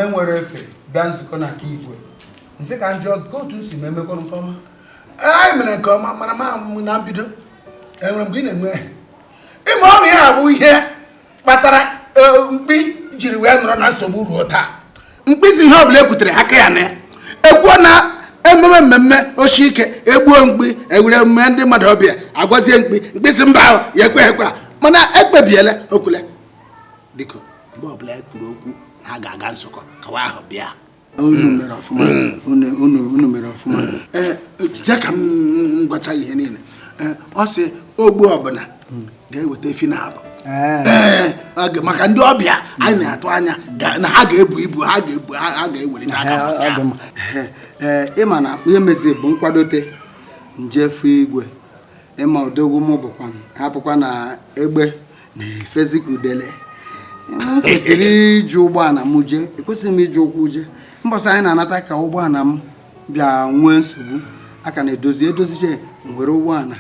nwere efe bịa nzukọ na aka igwe nsị ka njọ ka otu si ma emekọ nke ọma anyị mere nke ọma mana ma na mbido enwere mgbe ị na-enwe ịma ọrụ ya bụ ihe kpatara mkpi jiri wee nọrọ na nsogbu ruo taa mkpịsị ihe ọbụla ekwutere aka ya na ya ekwuo na ememe mmemme oshi ike egbuo mkpi ewere emume ndị mmadụ ọbịa agwazie mkpịsị mba ahụ ya ekwe mana ekpebiela okwule biko mgbe ọbụla ekwuru okwu na a ga-aga nzukọ kawa ahụ bịa unu mere ọfụma jee ka m gwacha ihe niile ọ sị ogbu ọbụla ga-eweta efi na abụ maka ndị ọbịa anyị na-atụ anya na ha ga-ebu ibu ha ga-ewelite aka ịma na ihe mezi bụ nkwadote njefu igwe ịma odogwu m bụkwa hapụkwa na egbe na efezika udele kwesịrị iji ụgbọala m jee ekwesịghị m iji ụkwụ jee mbọsị anyị na-anata ka ụgbọala m bịa nwee nsogbu aka na-edoziche nwere ụgbọala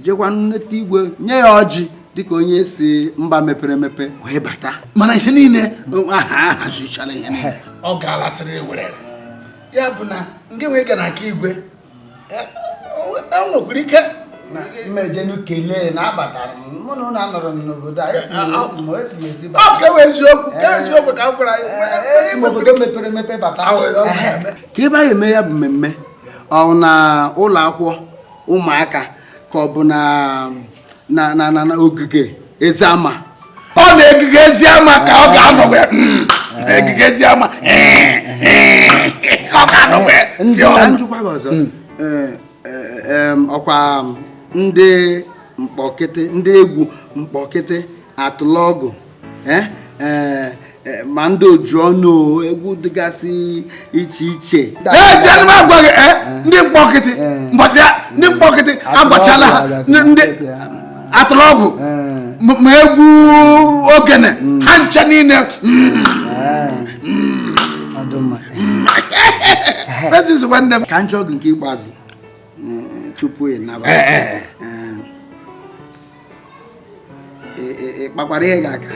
jekwa nneta igwe nye ya ọjị dịka onye si mba mepere emepe wee bata mana ihe niile ahazichara ihe niile ọ ga-alasịrị were ya bụ na nke wee ga na aka igwe nwekwara ike mmejenu kelee na abatara mụ na ụlọ anọrọ m n'obodo a esi m esi eziokwu ka m gwara esi m obodo mepere emepe bata ka ebe anyị eme ya bụ mmemme ọ na ụlọ akwụkwọ ụmụaka ka ọ bụ na ogige eziama ọ na-egige eziama ka ọ ga-anọ wee egige eziama ka ọ ga-anọ wee ka njikwa gị ọzọ ọkwa ndị mkpọkịtị ndị egwu mkpọkịtị atụlọgụ ma ndị oju ọnụ egwu dịgasị iche iche agwa gị ndị mkpọkịtị mbọchị ndị mkpọkịtị agwachala ha ndị atụlọgụ ma egwu ogene ha ncha niile ka njọ gị nke ikpeazụ tupu ị naba ị kpakwara ihe gị aka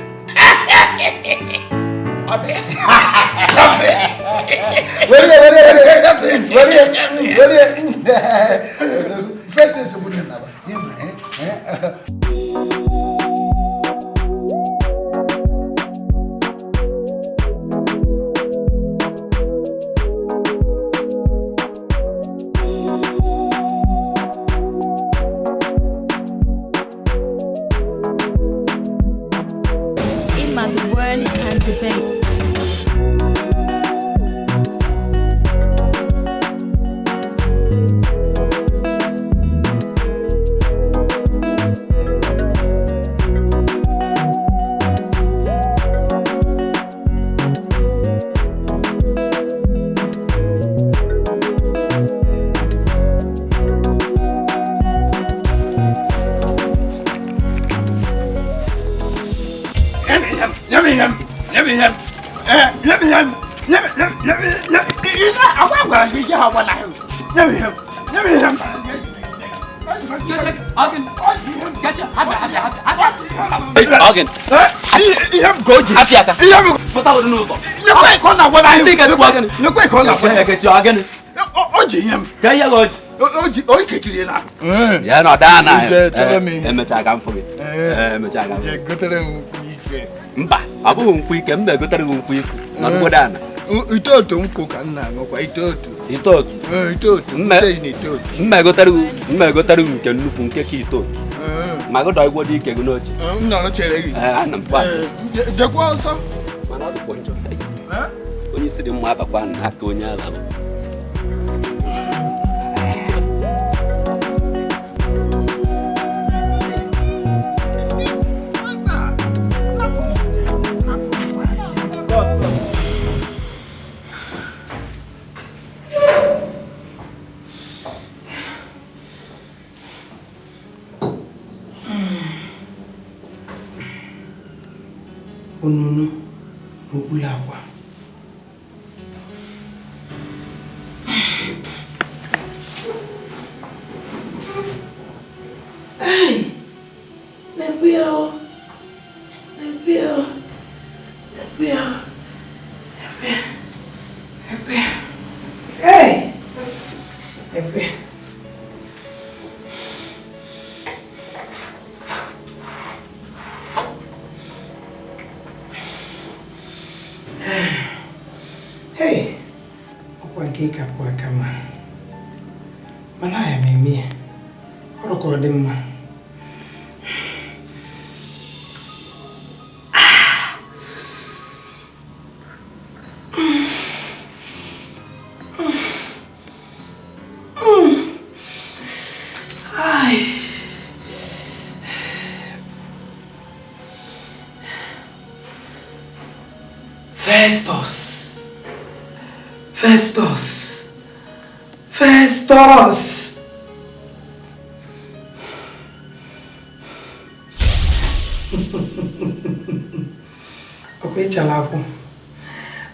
mba abụghị nkwụ ike m na-egotere gị nkwụ isi n'ọdụgbọdọ ana itoto nkwụ ka m na-aṅụkwa itoto mma egotere gị nke nnukwu nke ka itoto ma gụdọ igwodo ike gị n'oche ana mkpa jekwa ọsọ mana ọ dịkwa njọ onye isi dị mma abakwa n'aka onye ala onunu n'okpuru akwa cake up for a camera. Malaya, me. What do call them? Festus!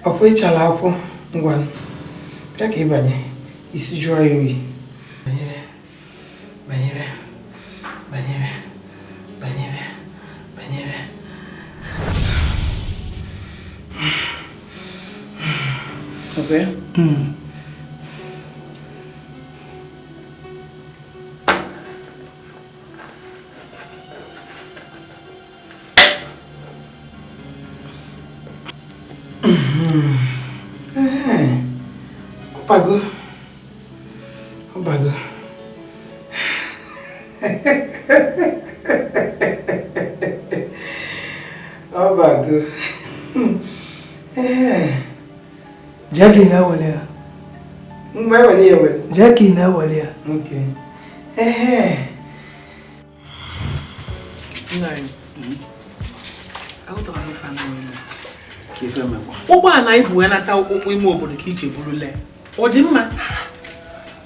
Okwe chalapo ngwan. Pia ke banye isi jua yoyi. Banyere. Okay. Obago. Jackie na wale. Jackie na wale. Okay. Nine. Out of family. Ụgbọ ana ibu ya nata okwu ime obodo ka ije burule. Ọ dị mma.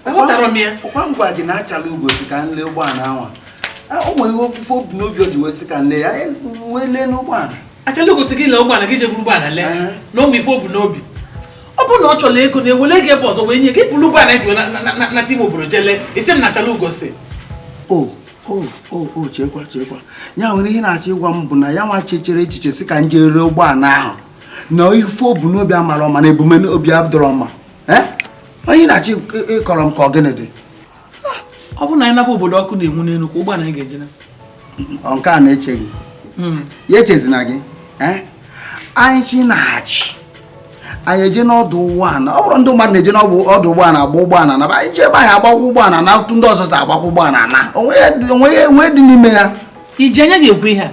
Aghọtara m ya. Ọkwa ngwa gị na-achala ugosi ka nle ụgbọ ana anwa. O nwere ihe ofufe obi n'obi o ji wee sị ka nle ya wee lee n'ụgbọ ana. Achala ugosi gị lee ụgbọ ana gị ije buru ụgbọ ana lee. Na ụmụ ife obi n'obi. Ọ bụ na ọ chọrọ ego na ewele gị ebe ọzọ wee nye gị buru ụgbọ ana ije na tim obodo jele. Isi m na achala ugosi. Chekwa. Ya nwere ihe na-achọ ịgwa m bụ na ya nwa chechere echiche sị ka nje ree ụgbọ ana ahụ. Na ife obu n'obi amara ọma na ebume n'obi abdụrụ ọma. Onye na-achị ịkọrọ m ka ọ gịnị dị? Ọ bụ na anyị nabụ obodo ọkụ na-enwu n'elu ka ụgbọ ana ga-eje na. Nke a na-eche gị. Ya echezina gị. Anyị chi na-achị. Anyị eje n'ọdụ ụgbọala. Ọ bụrụ ndị mmadụ na-eje n'ọdụ ụgbọala agba ụgbọala na anyị je ebe anyị agbakwa ụgbọala na ndị ọzọ si agbakwa ụgbọala na. Onwe dị n'ime ya. Ijenye ga-ekwu ihe a.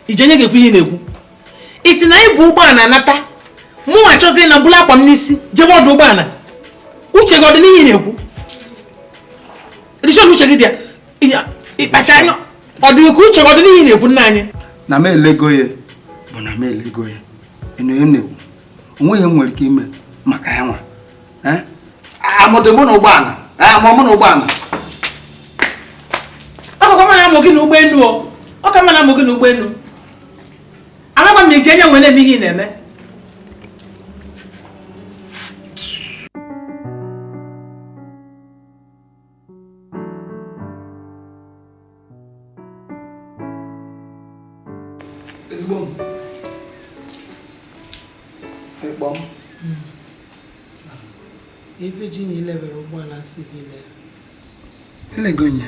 Ijenye ga-ekwu ihe na-ekwu. Isi na ibu ụgbọ ana nata mụ achọzi na mbụla akwa m n'isi jebe ọdụ ụgbọ ana uche gị ọ dị n'ihe na-ekwu rishon uche gị dị ya ịkpacha anya ọ dị ka uche gị ọ dị n'ihe na-ekwu nna anyị na m elego ya bụ na m elego ya enyo m na-ekwu onweghị m nwere ike ime maka ya nwa amụdị mụ na ụgbọala amụ na ụgbọala ọkụkọ mana amụ gị na ụgbọelu ọ ka mana amụ gị na ụgbọelu amagwa m na iji enye nwere eme ihe ị na-eme ezigbo m ife ji na ilebere ụgbọala si gị ilegonya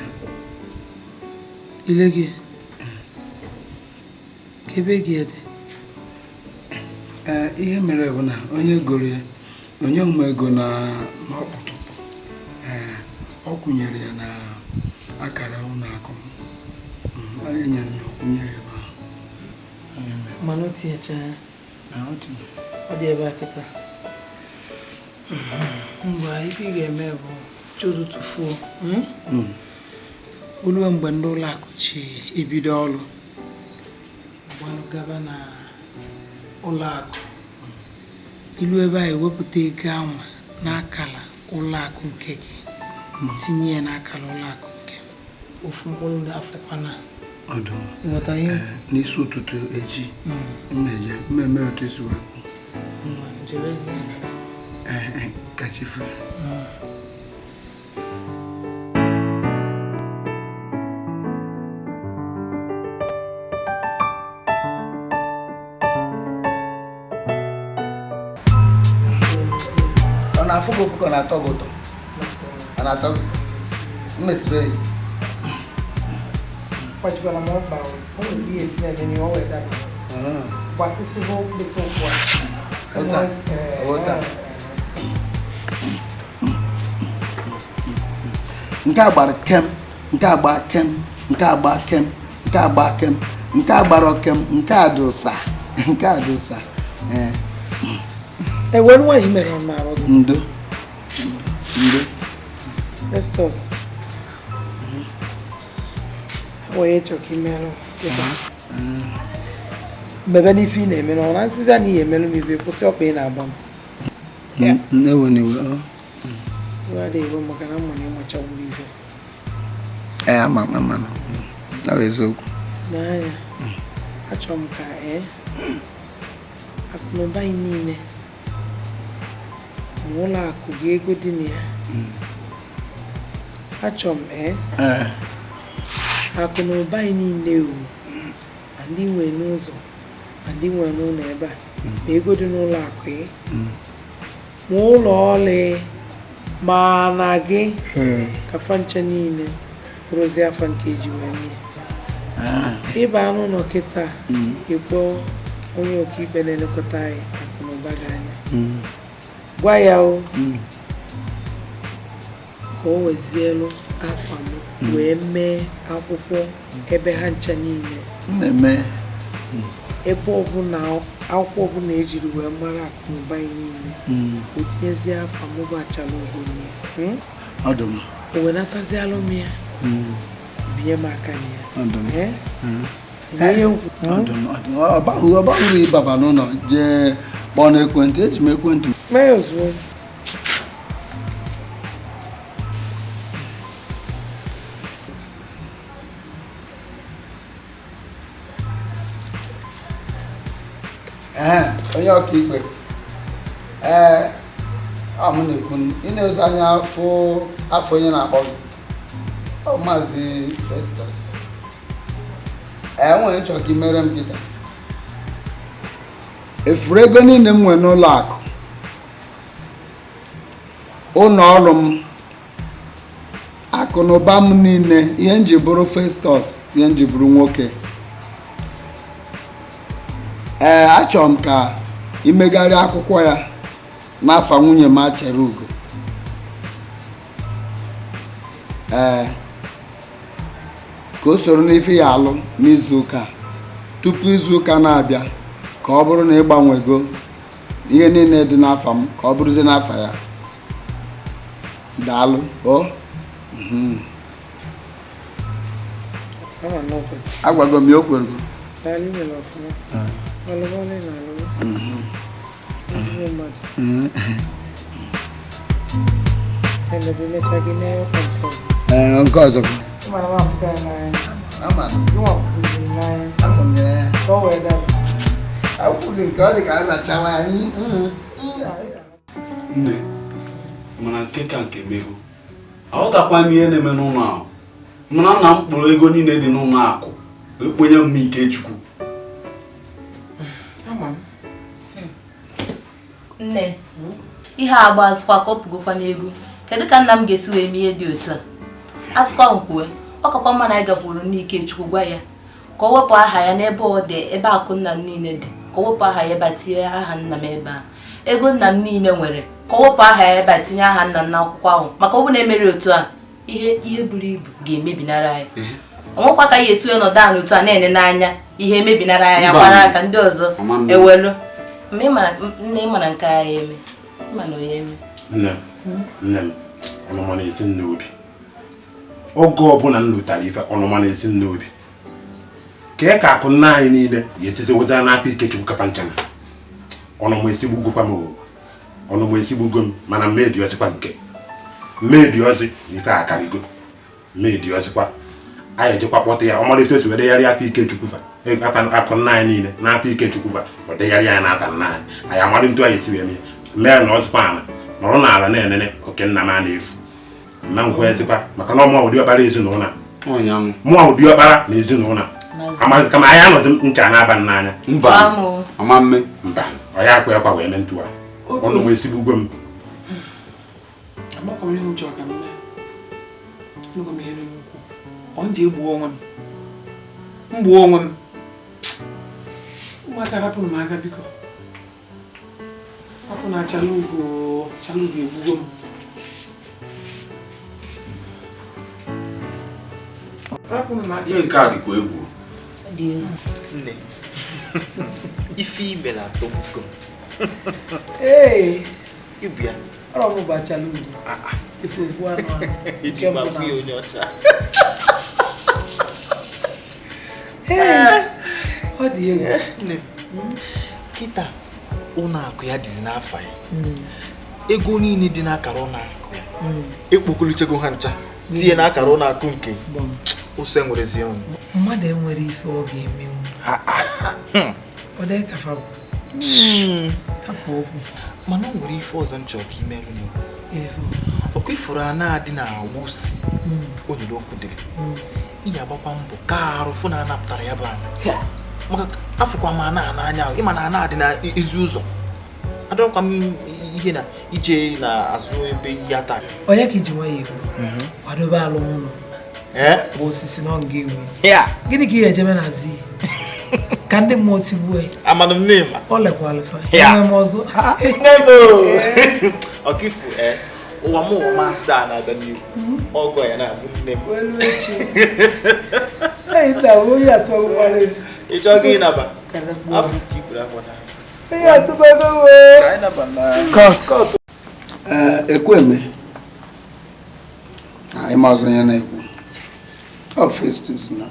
ile gị kebe gị dị ihe mere bụ na onye goro ya onye ụmụ ego na ọkpụtụ ọ kwụnyere ya na akara ụlọ akụ onye nyere ya kwụnye ya ebe ahụ mana o tinyecha ya ọ dị ebe a kịta mgbe ife ị ga-eme bụ chọzụ tụfuo oluwe mgbe ndị ụlọ akụ chi ebido ọrụ gbanụ gaba na ụlọ akụ ilu ebe a ewepụta ego ahụ n'akala ụlọ akụ nke gị tinye ya n'akala ụlọ akụ nke ofu mkpụrụ afọkwana nghọta ihe n'isi ụtụtụ echi mmeje mmemme otu esi wepụ kachifu na fuko na togoto ana togo mmesibe pode para mo ba o ni esi na ni o weda pati se vo beso kwa ota nke a gbara kem, nke a gba kem, nke a gba kem, nke a gba kem, nke a gbara kem, nke a dị ụsa, nke a dị ụsa. Ewe nwa yi mere ọma arụ gị. Ndo. Ndo. Festus. Oye chọka imerụ. Mbebe n'ife ị na-eme na ọra nsịzi a na ihe emerụ m ibe kwụsị ọkpa ị na-agba m. Nnewe n'iwe. Iwe adịghị iwe maka na mma na ịmacha wuru ibe. Ama. Ọ bụ eziokwu. N'anya, achọrọ m ka akụnụba anyị niile na ụlọ akụ gị ego dị na ya. Achọrọ m akụnụba anyị niile uru ma ndị nwe n'ụzọ ma ndị nwe n'ụlọ ebe a ma ego dị n'ụlọ akụ gị ma ụlọ ọlị ma na gị ka fancha niile bụrụzi afa nke eji wee mee ịba anụ ụlọ kịta ịkpọ onye ọkaikpe na-elekọta anyị akụnụba gị anya gwa ya o ka o wezielu afa m wee mee akwụkwọ ebe ha ncha niile ebe ọbụla akwụkwọ ọbụla ejiri wee mara akụnụba anyị niile o tinyezie afa m ụbọchala ogonye o wenatazialụ m ya binye m aka na ya ọbahụrụ ịbaba n'ụlọ jee kpọọ n'ekwentị eji m ekwentị mee ozugbo onye ọkaikpe m na-ekwu ị na-ezo anya afọ onye na-akpọ gị Maazị Festus nwere nchọ ka imere m kịta efuru ego niile m nwere n'ụlọ akụ ụlọ ọrụ m akụ na ụba m niile ihe m ji bụrụ Festus ihe m ji bụrụ nwoke achọrọ m ka imegharị akwụkwọ ya n'afa nwunye m achere ugo ka o soro n'ife ya alụ n'izuụka tupu izuụka na-abịa ka ọ bụrụ na ịgbanwego ihe niile dị n'afa m ka ọ bụrụzie n'afa ya daalụ agwago m ya o kwerego nke ọzọ nne mana nke ka nke meru aghọtakwa m ihe na-eme n'ụlọ ahụ mana nna m kpụrụ ego niile dị n'ụlọ akụ ekponye m Ikechukwu. Nne ihe agba azụkwa ka ọ pụgokwa n'ego kedu ka nna m ga-esi wee mee ihe dị otu a asụkwa nkwue ọ kakwa mma na anyị gakwuru n'Ikechukwu gwa ya ka ọ wepụ aha ya n'ebe ọ dị ebe akụ nna m niile dị ka ọ wepụ aha ya ebe a tinye aha nna m ebe a ego nna m niile nwere ka ọ wepụ aha ya ebe a tinye aha nna m n'akwụkwọ ahụ maka ọ bụ na-emeri otu a ihe buru ibu ga-emebinara anyị ọnwekwa ka ya esi wee nọdụ ahụ otu a na-ene n'anya ihe emebinara ya gbara aka ndị ọzọ ewelu nne ịmana nke agha eme ịmana onye eme nne m ọnụma na-esi m n'obi oge ọbụla m lụtara ife ọnụma na-esi m n'obi kee ka akụ nna anyị niile ga-esizi wezara n'aka Ikechukwu kapa nchana ọnụma esigbugokwa m ọnụma esigbugo m mana mmedi ọzịkwa nke mmedi ọzị ife akarigo mmedi ọzịkwa anyị ejekwa kpọta ya ọmalite osi wedegharị aka Ikechukwu akụ nna anyị niile n'aka Ikechukwu wedegharị anyị n'aka nna anyị amalị ntụ anyị esi wee mee na ọzịkwa ala nọrọ n'ala na-enene oke nna m a na-efu na nkwa ezikwa maka na ọmụọ ụdị ọkpara ezinụlọ mụọ ụdị ọkpara na ezinụlọ amaghị kama anyị anọzi ncha na-aba n'anya mba ọ ya akwa akwa wee mee ntụ a ọnụ m esigbugwe m mgbuo onwe m ụmụaka rapụ m aka biko hapụ na chala ugo egbugo m ihe nke a dịkwa egwu nne ife ime na-atọgbugo Ee, ibu ya ọrụ m bachala ugwu. Ife ogbu anụ ahụ. iji gbagbu ya onye ọcha Ọ dị egwu. nne kịta ụlọ akụ ya dịzi n'afọ ya ego niile dị n'akara ụlọ akụ ya ekpokọlichego ha ncha tinye n'akara ụlọ akụ nke ụsọ enwerezi ọnụ Mmadụ enwere ife ọ ga-emenwu. Ọ dị ka fa bụ. Hapụ okwu. mana o nwere ife ọzọ nchọ ka imerụ m Efu. ọkụ ifuru a na-adị na awụsi onyere okwu dịrị ihe agbakwa mbọ ka arụ fụ na anapụtara ya bụ anya maka afụkwa m ana n'anya ahụ ịma na ana adị na ezi ụzọ adọkwa m ihe na ije na azụ ebe ihe ata Onye ka iji nwa ya egwu kwadobe alụmụlọ bụ osisi na ọnga ewu. Gịnị ka ihe ejeme na zi ka ndị mmụọ tigbuo ya amanụ m n'ịma ọ lekwalịfa enwe m ọzọ ọkifu ụwa m ụwa m asaa na-aga n'ihu ọgọ ya na-abụ nne m nna onye atọ ụgbọala ị chọọ gị ịnaba afọ ka ikwere afọ na ihe atụbago wee anyị naba na Cut. Ekweme. Ịma ọzọ ya na-ekwu. Ọ Festus na.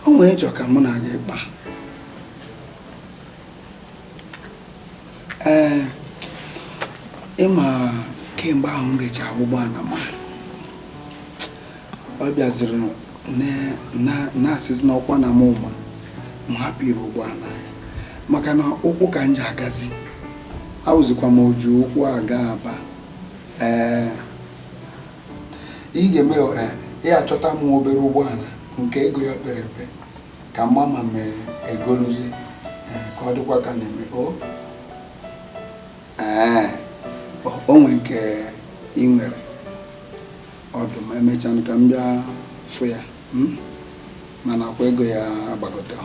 O nwere ịchọ ka mụ na gị kpa. Ịma kemgbe ahụ m rechara ụgbọala ma ọ bịaziri na-asịzi n'ọkwa na m ụma m hapụrụ ụgbọala maka na ụkwụ ka m ji agazi awụzikwa m oju ụkwụ aga Aba ị ga-eme ị achọta m obere ụgbọala nke ego ya pere mpe ka mama m egoluzi ka ọ dịkwa ka na-eme o nwere nke ị nwere ọdụm emechaa ka m bịa fụ ya mana kwa ego ya agbagote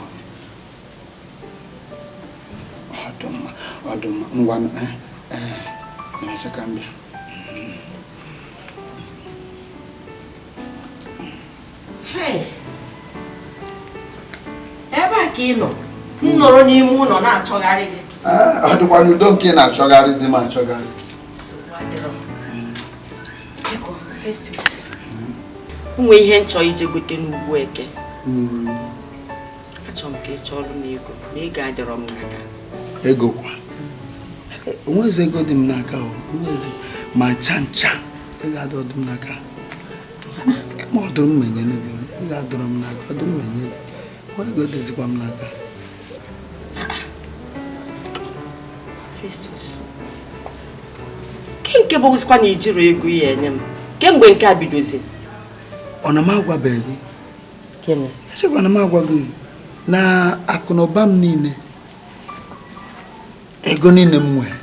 ọdụm ngwa emecha ka m bịa ebe a ka ị nọ m nọrọ n'ime ụlọ na-achọgharị gị ọ dịkwa n'udo nke na-achọgharịzi ma achọgharị nwe ihe nchọ ije gote n'ugwu Eke achọrọ m ka ị chọọ ọrụ m ego ma ego adịrọ m n'aka ego kwa onwezi ego dị m n'aka ma ncha ego adịrọ m n'aka ma ọdụrụ m menye n'obi m ego adịrọ m n'aka ọdụrụ m menye ego dịzikwa m n'aka Festus nke bụzikwa na ijiri ego ya enye m kemgbe nke a bidozi ọ na m agwabeghị gịnị echekwa na m agwaghị na akụ na ụba m niile ego niile m nwere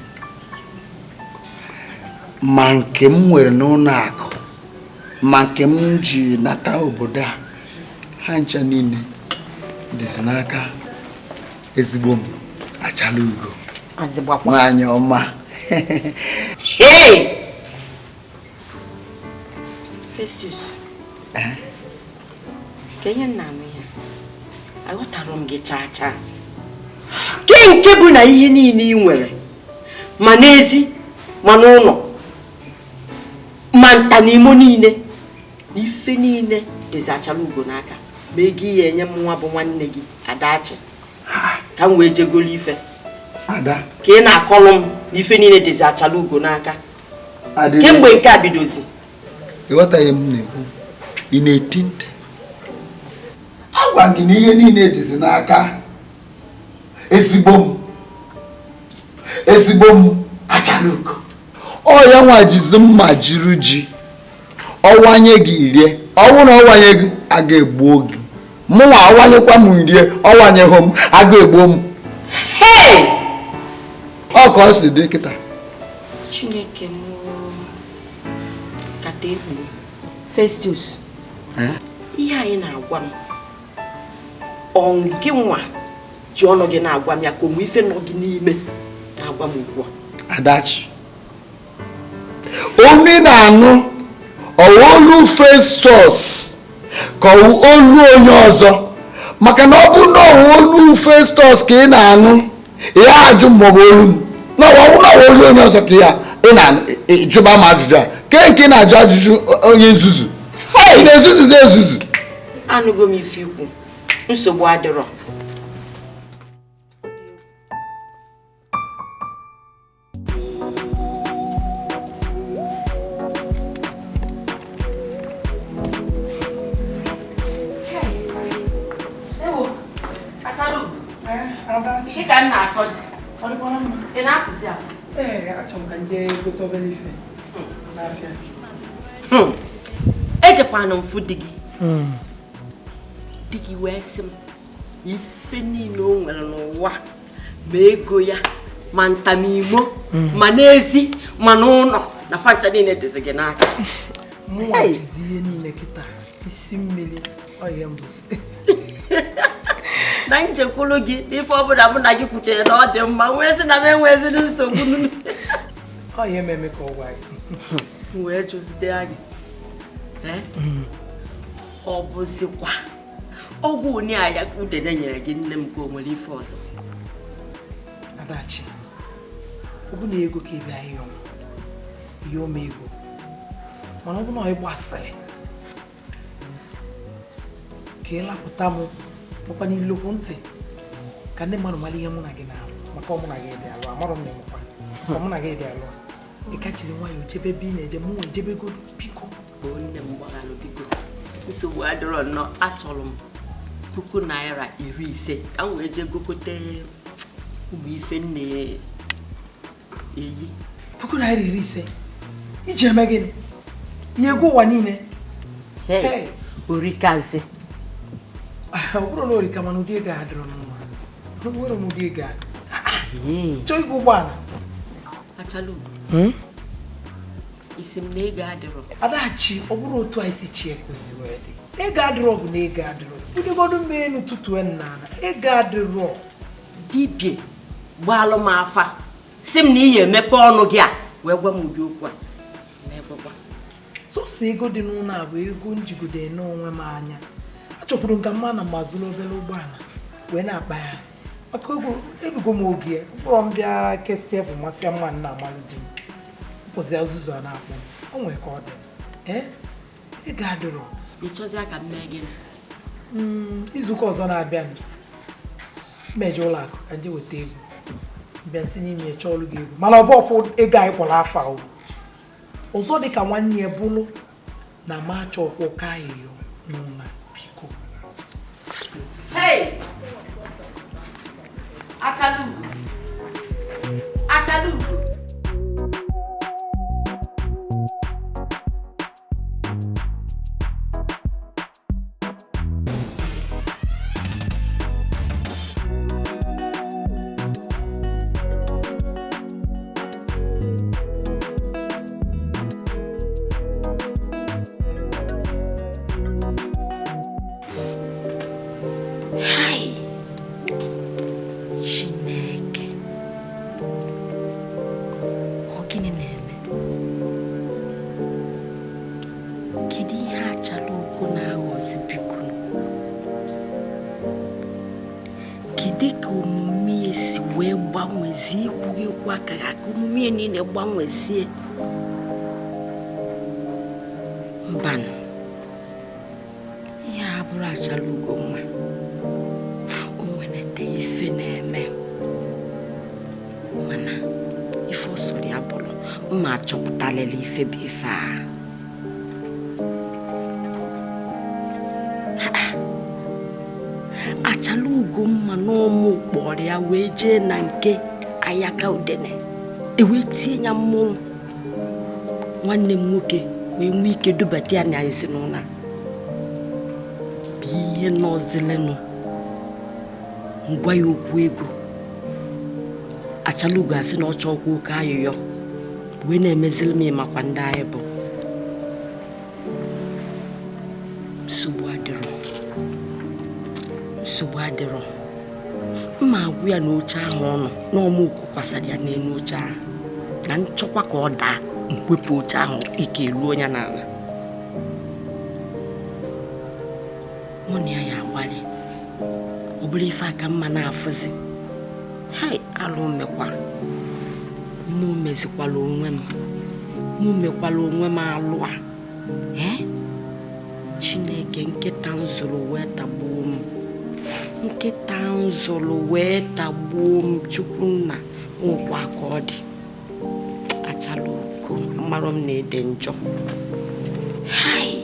ma nke m nwere n'ụlọ akụ ma nke m ji nata obodo a ha ncha niile dịzi n'aka ezigbo m achala ugo nwaanyị ọma Festus ka ihe nna m ya aghọtara m gị chaa nke bụ na ihe niile ị nwere ma n'ezi ma n'ụlọ ma nta n'imo niile na ife niile dịzi achala ugo n'aka ma ego ihe enye m nwa bụ nwanne gị Adachi ka m wee jegolo ife ada ka ị na-akọlụ m na ife niile dịzi achala ugo n'aka kemgbe nke a bidozi ịghọtaghị m na-ekwu ị na-eti ntị agwa gị na ihe niile dịzi n'aka ezigbo m achala ugo ọ ya nwa jizi mma jiri ji ọwanye gị rie ọwụ na ọwanye gị aga egbuo gị mụnwa ọwanyekwa m rie ọwanyeghị m aga egbuo m ọ ka ọ si dị kịta Chineke m kata egwu Festus ihe anyị na-agwa m ọ gị nwa ji ọnụ gị na-agwa m ya ka onwe ife nọ gị n'ime na-agwa m ugbu a Adachi onye na-anụ olu Festus ka olu onye ọzọ maka na ọ bụ na olu Festus ka ị na-anụ ya ajụ maọbụ olu m na ọ bụ na olu onye ọzọ ka ya ị na-ajụba m ajụjụ a ke nke na-ajụ ajụjụ onye nzuzu ị na-ezuzuzi ezuzu. Anụgo m ife ikwu nsogbu adịrọ. Ejekwana mfu di gị wee sị m ife niile o nwere n'ụwa ma ego ya ma ntamimo ma n'ezi ma n'ụlọ na fancha niile dịzi gị n'aka. Mụnwa jizi ihe niile kịta isi mmiri ọhịa mbụzi na njekwuru gị ife ọbụla mụ na gị kwuchere na ọ dị mma wee sị na m enweziri nsogbu ọhịa ememe ka ọ gwa gị wee jụzide anyị ọ bụzikwa ọgwụ onye aya ka udene nyere gị nne m ka o nwere ife ọzọ. Adachi ọ bụ na ego ka ebe anyị ihe ome ego mana ọ bụ na ọ gbasịrị ka ị lapụta m ọkwa n'ilokwu ntị ka ndị mmadụ mara ihe mụ na gị na-alụ maka ọmụ na gị dị alụ amarọ m na emekwa ka mụ na gị dị alụ ị kachiri nwayọọ jebe ebe ị na-eje mụ ejebe ego biko nne m gbaghalụ biko nsogbu adịrọ nnọọ achọrọ m 1,050 naira ka m wee jee gokote ụmụ ife nne eyi 1,050 naira iji eme gịnị ihe ego ụwa niile orikazi ọ bụrụ na orika mana ụdị ego adịrọ n'ụwa nwere m ụdị ego chọọ igwe ụgbọala achalụ isi m na ego adịrọ. Adachi ọ bụrụ otu anyị si chie kwesị wee dị ego adịrọ bụ na ego adịrọ budogodu mgbe enu tutu n'ala ego adịrọ dibie gbalụ m afa si m na ihe emepe ọnụ gị a wee gwa m ụdị okwu a na-egbekwa sọsọ ego dị n'ụlọ a bụ ego njigode n'onwe m anya achọpụrụ nka mma na mazụrụ obere ụgbọala wee na-akpagharị maka ego elugo m oge mkpụrụ m bịa kesịa bụ masị mma nna amalụ di m mkpụzi azụzụ a na-akpọ o nwee ka ọ dị ego adịrọ. ịchọzi aka m mee gịnị izuụka ọzọ na-abịa mmeje ụlọ akụ ka nje weta ego bịa si n'ime ya chọọ ọrụ gị ego mana ọ bụ ọkwụ ego anyị kwụrụ afọ ahụ ọzọ dị ka nwanne ya bụrụ na ma achọ ọkwụ ka ahịhịa n'ụlọ biko. Achalugo niile gbanwezie mbanụ ihe abụrụ Achalugo nwa o nwenete ife na-eme mana ife ọsọrọ ya bụrụ mma achọpụtalele ife bụ ife a Achalugo mma n'ọmụ kpọrọ ya wee jee na nke ayaka udene ewe tie ya mmụọ nwanne m nwoke wee nwee ike dubata ya na ezinụlọ bụ ihe n'ọzilenụ ngwa ya okwu ego Achalugo asị na ọ chọọ okwu oke ayụyọ wee na-emezili m makwa ndị anyị bụ nsogbu adịrọ mma agwụ ya n'oche ahụ ọnụ n'ọmụ okwu kwasara ya n'elu oche ahụ na nchọkwa ka ọ daa nkwepụ oche ahụ ike eruo onye n'ala Money I aware. Believe I can manafuzi. Hey, alone me one. Mumes wallow ma loa. Eh? Chineke nketanzolo weta boom. Nketanzolo weta boom chukunna nkwa kodi. Achaluko marom ne denjo. Hai.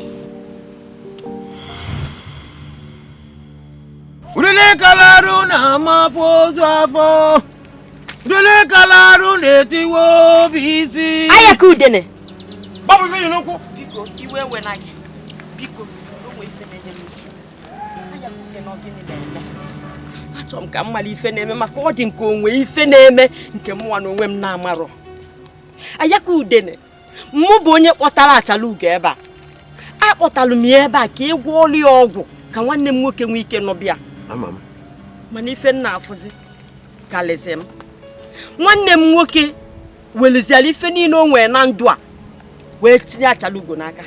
Udele kalaru na mapozo afo. Udele kalaru netiwo bisi. Ayakudene. Babu fe yonko. Biko iwe wenagi. Biko no we fenenye mi. Ayakudene odini lele. Achom ka mmali ife na-eme maka ọ dị nke onwe ife na-eme nke mụnwa na onwe m na-amarọ. Ayakudene. Mụ bụ onye kpọtara Achalugo ebe a. Akpọtalụ m ya ebe a ka ịgwọ ọlụ ya ọgwụ ka nwanne m nwoke nwee ike nọbịa. Amam. Mana ife nna afụzi kalịzi m. Nwanne m nwoke weliziala ife niile o nwere na ndụ a wee tinye Achalugo n'aka.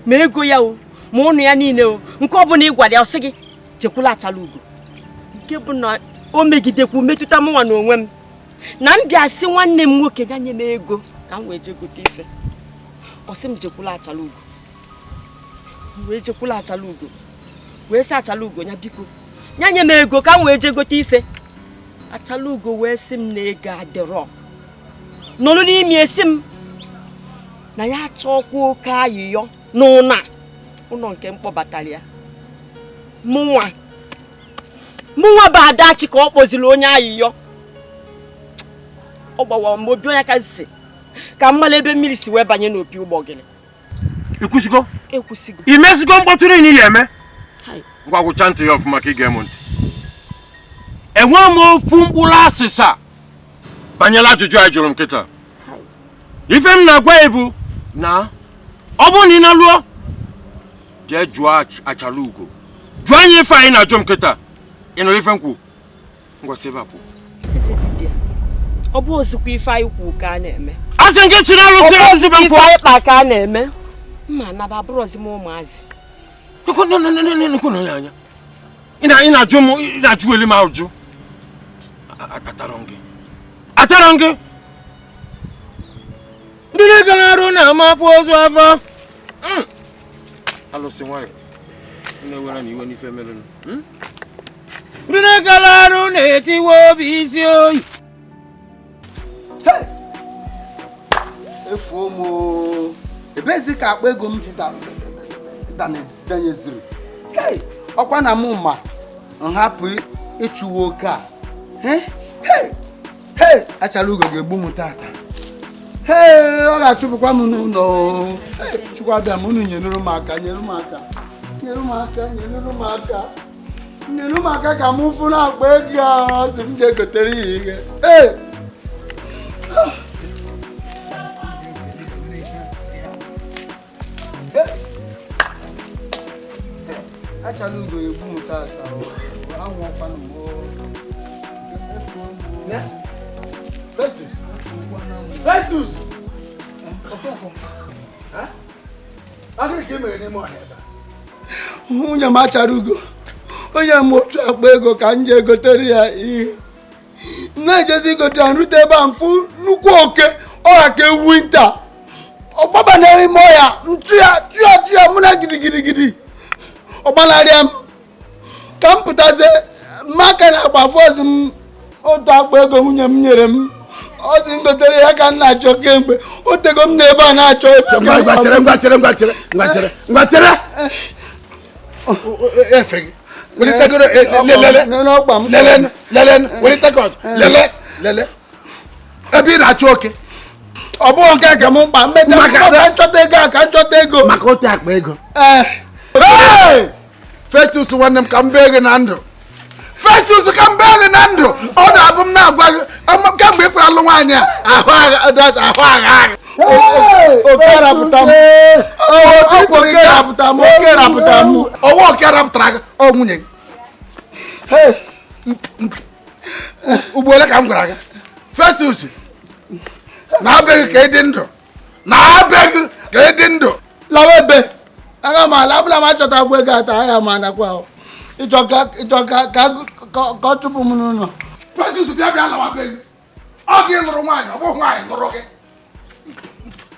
Ma ego ya o, ma ụnụ ya niile o, nke ọ bụla ị gwara ya ọsị gị chekwula Achalugo. Nke bụ na o megidekwu metụta m nwa na onwe m. Na m bịa sị nwanne m nwoke ga nye m ego ka m wee je gote ife. Ọ sị m jekwula Achalugo. Wee jekwula Achalugo. Wee sị Achalugo nya biko nye m ego ka m wee je gote ife. Achalugo wee sị m na ego adịrọ. Nọrọ n'ime esi m na ya achọkwa oke ayịyọ n'ụna ụlọ nke mkpọbatara ya. Mụnwa bụ Adachi ka ọ kpọziri onye ayịyọ. Ọ gbawa m obi onye ka si ka mmala ebe mmiri si wee banye n'opi ụgbọ gịnị. Ikwusigo? Ekwusigo. Imezigo mkpọtụrụ ni ya eme? Ngwa gwụcha ntị ya ọfụma ka ị ga-eme ntị. Enwe m ofu mkpụrụ asịsa banyela ajụjụ anyị jụrụ m kịta. Ife m na-agwa ebu na ọ bụ na ị na-alụọ jee jụọ Achalugo. Jụọ anyị ife anyị na-ajụ m kịta. Ị nụrụ ife m kwu? Ngwa si ebe a kwụ. Eze dibịa. Ọ bụ ozikwa ife anyị kwu ka a na-eme. Asị nke si n'alụ siri ozi be m kwụ. Ife anyị kpa ka a na-eme. Mma na ba bụrụzi m ụmụazị. Nekwu na onye anya. Ị na-ajụ m, ị na-ajụ eli m ajụ. Atarọ gị. Ndị na-egara arụ na-amapụ ozu afọ. Alụsị nwayọ. Na-ewere na iwe n'ife mere. Ndị na-egara arụ na-etiwe obi isi oyi. Efuo m. Ebezi ka akpa ego m ji danyeziri. Ọkwa na mụ ma nhapụ ịchụwa oke a. Achalugo ga-egbu m tata. Ọ ga-achụpụkwa m n'ụlọ. Chukwu abịa m unu nyere m aka ka m fụ na akpa ego a sị m ga-egotere ya ihe. Achalugo egbu m tata. Anwụọkwanụ m. Festus! Nwunye m Achalugo onye m otu akpa ego ka m ji egotere ya ihe. Na-ejezi gote ya nrute ebe a mfụ nnukwu oke ọha ka ewu nta. Ọ gbaba n'ime ọya ntụ ya mụ na gidigidi. Ọ gbanarịa m ka m pụtazie maka na agbafu ozi m otu akpa ego nwunye m nyere m. Ọ dị ngotere ya ka m na-achọ kemgbe. O tego m n'ebe a na-achọ efe. Ngwachere. Efe gị. Welitegoro lele. Welitegoro lele. Ebe ị na-achọ oke. Ọ bụghị nke ka m mkpa mmecha ka nchọta ego maka otu akpa ego. Festus nwanne m ka m bee gị na ndụ. Ọ na-abụ m na-agwa gị kemgbe ị kwara alụ nwaanyị a ahụ agha. Oke rapụta m. Ọwa oke rapụtara gị ọ nwunye gị. Ugbo ole ka m gwara gị? Festus na-abịaghị ka ịdị ndụ. Lawa ebe. Aga m ala m achọta agwa ego ata agha m anakwa ahụ. Ka chụpụ m n'ụlọ. Festus bịa lawa be gị. Ọ gị lụrụ nwaanyị, ọ bụ nwaanyị lụrụ gị.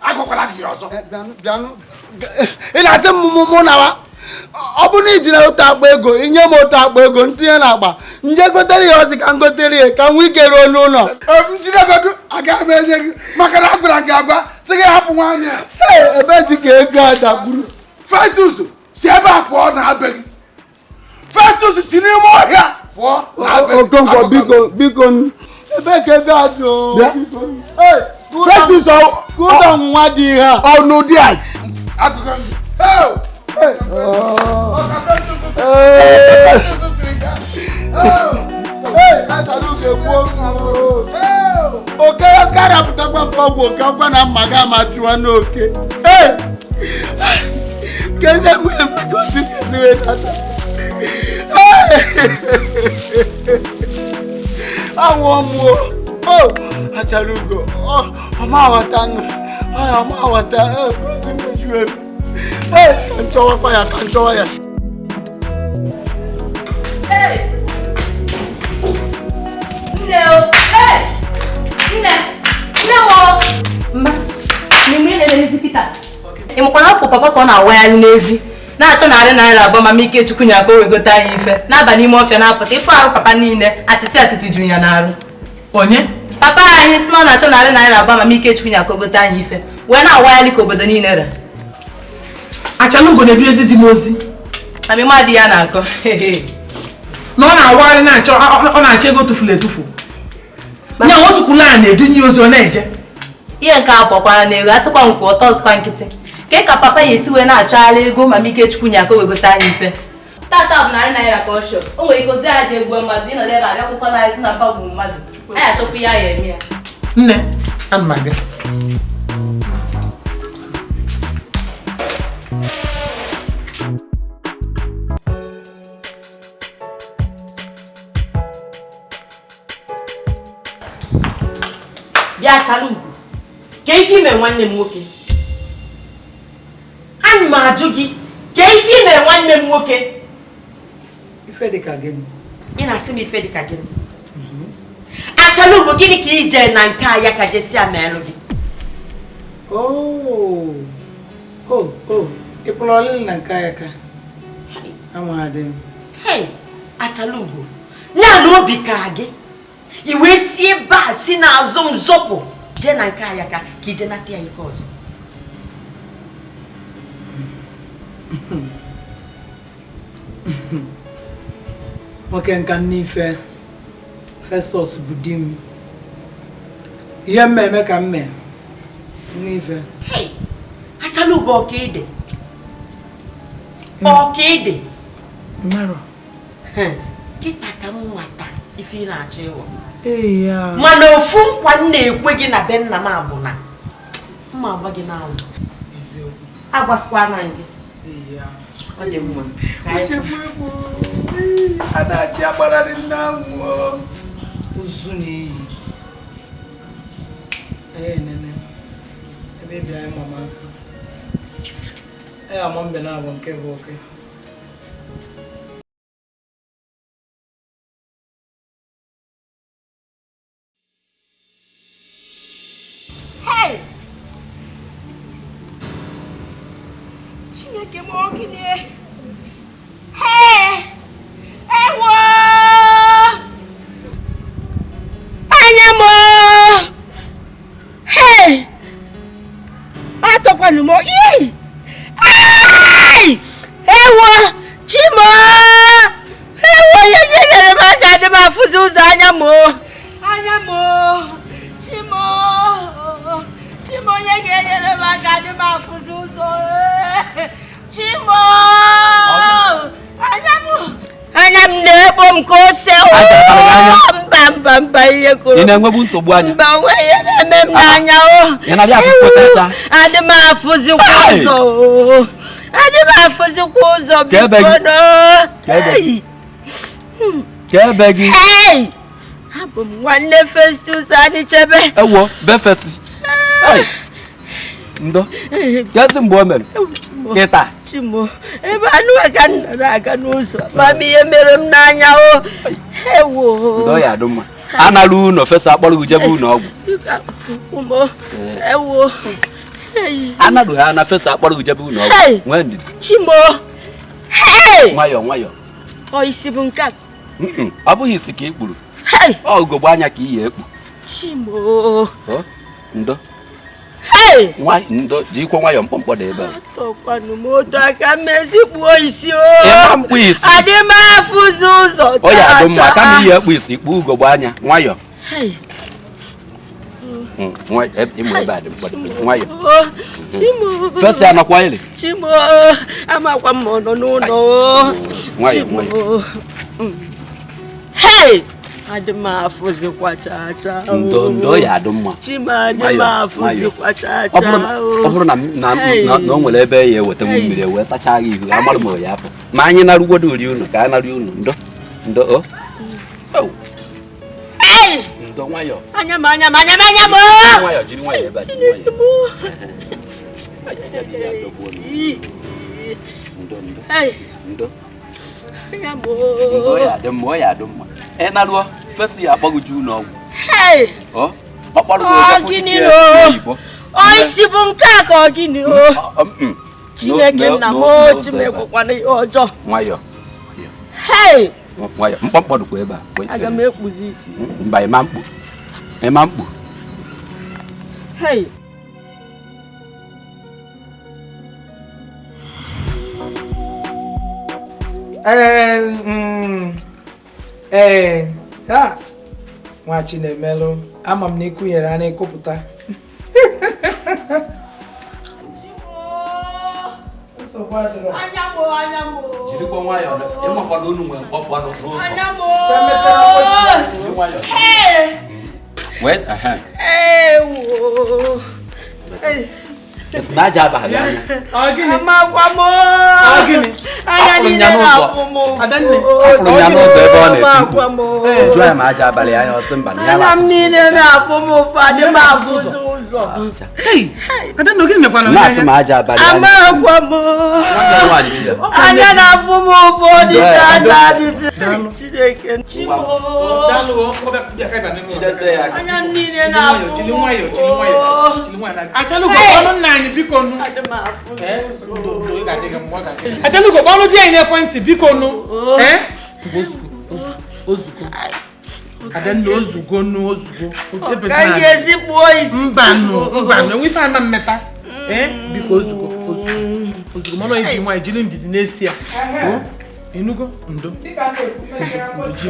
Agụkwala gị ọzọ. Bịanụ. Ị na-asị mụ nawa. Ọ bụ na iji na otu akpa ego, inye m otu akpa ego, ntinye n'akpa. Nje gotere ya ọsị ka m gotere ya ka m nwee ike ruo n'ụlọ. Njidegodu agaghị m enye gị maka na agwara gị agwa sị gị hapụ nwaanyị a. Ebezi ka ego a dagburu. Festus si ebe a pụọ na be gị. Festus si n'ime ọhịa pụọ na be gị. Okonkwo biko ebe ka ego a dị o. Festus kụda nwa dị ihe a. Ọnụ dị a. Agụgọ ndị. Oke karapụtakwa mkpọgwụ oke ọkwa na mma ga ama chụọ n'oke. Keze mwe mmegosi keziwe tata. Awọ mụọ. Achara ugo. Ọma awata nụ. Ọma awata. Nchọwa kwa ya ka nchọwa ya. Ị mụkwana afọ papa ka ọ na-awagharị n'ezi na-achọ narị naira abụọ ma Ikechukwu nya ka o wegota ya ife na-aba n'ime ọfịa na-apụta ife arụ papa niile atịtị juru ya n'arụ. Onye? Papa anyị si na ọ na-achọ narị naira abụọ ma Ikechukwu nya ka o gota ya ife wee na-awagharị ka obodo niile ra. Achalugo na-ebi ezi dị m ozi. Amịma dị ya na-akọ. Na ọ na-awagharị ọ na-achọ ego tụfuru etufu. Nya o tukwula a na-edunye ozi ọ na-eje. Ihe nke a pụkwara n'ego asịkwa nkwa ọtọ ọzụkwa nkịtị. Ke ka papa ya esi wee na-achọgharị ego ma Ikechukwu nya ka o wegota anyị ife. Tata bụ narị naira ka ọ shọ. O nwere ike ozi ya ji egbuo mmadụ ịnọdụ ebe abịa akwụkwọ na ezi na mba gburu mmadụ. Anyị achọkwa ya ya eme ya. Nne, ana m aga. Bịa Achalugo, ka isi ime nwanne m nwoke. Ana m ajụ gị, ka isi ime nwanne m nwoke. Ife dị ka gịnị? Ị na-asị m ife dị ka gịnị? Achalugo, gịnị ka ije na nke a ya ka jesi amelụ gị? Ị pụrụ ọlịlị na nke ya ka? Amaghadị m. Hey, Achalugo, nya na obi ka gị. I wee si ebe a si n'azụ m zọpụ jee na nke ya ka ije nata ya ife ọzọ. Nwoke nka n'ife Festus bụ di m. Ihe mmemme ka mme n'ife. Hey, Achalugo ọka ide. Ọka ide. Maro. Kịta ka m nwata ife ị na-achọ ịwọ. Mana ofu nkwa m na-ekwe gị na be nna m abụ na mma agba gị n'anwụ. Agwasikwa na gị. Ọ dị mma. Adachi agbararị n'anwụ ụzụ n'iyi. Nene. Ebe bịa anyị mama. Ama mbe na abụ nke bụ oke. Chineke m ogine. Ewo! Anya mo! Atọkwanu mo. Ewo! Chimo! Ewo ye nyere m aka dị m afụzi ụzọ anya mo. Chimo! Chimo ye nyere m aka dị m afụzi ụzọ. Chimo! Anya m na-ekpo m ka ose. Mba ihe kụrụ. Ị na-enwebu nsogbu anya? Mba nwe ihe na-eme m n'anya o. Adị m afụzikwa ụzọ. Adị m afụzikwa ụzọ biko no. Ka ebe gị? Abụ m nwanne Festus Anichebe. Ewo, Befesi. Ndo. Yazi mgbe o mere. Kita. Chimo. Ebe anu aka nna aka n'ụzọ. Mami ihe mere m n'anya o. Ewo. Ndo ya dum. Analu no fesa akpọrọ ujebu na ọgwụ. Umo. Ewo. Analu ha na fesa akpọrọ ujebu na ọgwụ. Nwendi. Chimo. Hey! Nwayọ. O isi bụ nke a. Ọ bụghị isi ka ikpuru. Ọ ugogbo anya ka iyi ekpu. Chimo. Ndo. Hey! Ndo jikwa nwayọ mkpọmkpọ dị ebe a. Tọkwanụ m otu aka mmezi kpuo isi o. Ịma mkpụ isi. Adị m afụzi ụzọ. Ọ ya adụ mma ka m iyi ekpu isi kpuo ugogbo anya nwayọ. Ịmụ ebe a dị mkpọ nwayọ. Chimo. Fesa ya nọkwa ili. Chimo. Amakwa m nọ n'ụlọ. Nwayọ. Hey! Adị m afụzikwa chacha. Ndo ya adụ mma. Chimo adị m afụzikwa chacha. Ọ bụrụ na o nwere ebe ya eweta m mmiri wee sachaa gị ihu amarụ m ya afọ. Ma anyị narụgodo uri unu ka a narị unu ndo o. Ndo nwayọ. Anya m. Nwayọ jiri nwayọ ebe a jiri nwayọ. Ndo. Ndo ya adị mma. Naruo fesi ya agbagoju n'ọgwụ. Ọ kpọrọ gịnị o? O isi bụ nke a ka ọ gịnị o? Chineke nna m o chimekwana ihe ọjọọ. Nwayọ. Nwayọ mkpọmkpọ dịkwa ebe a. Aga m ekpuzi isi. Mba ịma mkpu. Nwachi na-emelụ ama m na ikunyere a na-ekopụta. Jirikwa nwayọ ịmakwado unu nwere mkpọkpọ n'ụzọ. Wait, Naja abalị anya. Amakwa m. Anya niile na-afụ m. Afụrụ ya n'ụzọ ebe ọ na-eti mkpu. Jụọ ya ma aja abalị anya ọsị mba na ya anya m niile na-afụ m ụfọdụ m afụzi ụzọ. Na-asị ma aja abalị anya. Amakwa m. Anya na-afụ m ụfọdụ ka aja adịzi. Chineke Chimo. Anya m niile na-afụ m Achalugo bọ́ọ̀lù díẹ̀ ní ẹ̀pọ̀ntì bí kò nù. Ozugo. Adanna ozugo nù ozugo. Ka ga-esi kpuo isi. Mbanụ. Enwe ife ama mmeta. Biko ozugo. Ozugo mọnụ iji nwa ejiri ndidi n'esi ya. Enugo ndo. Ji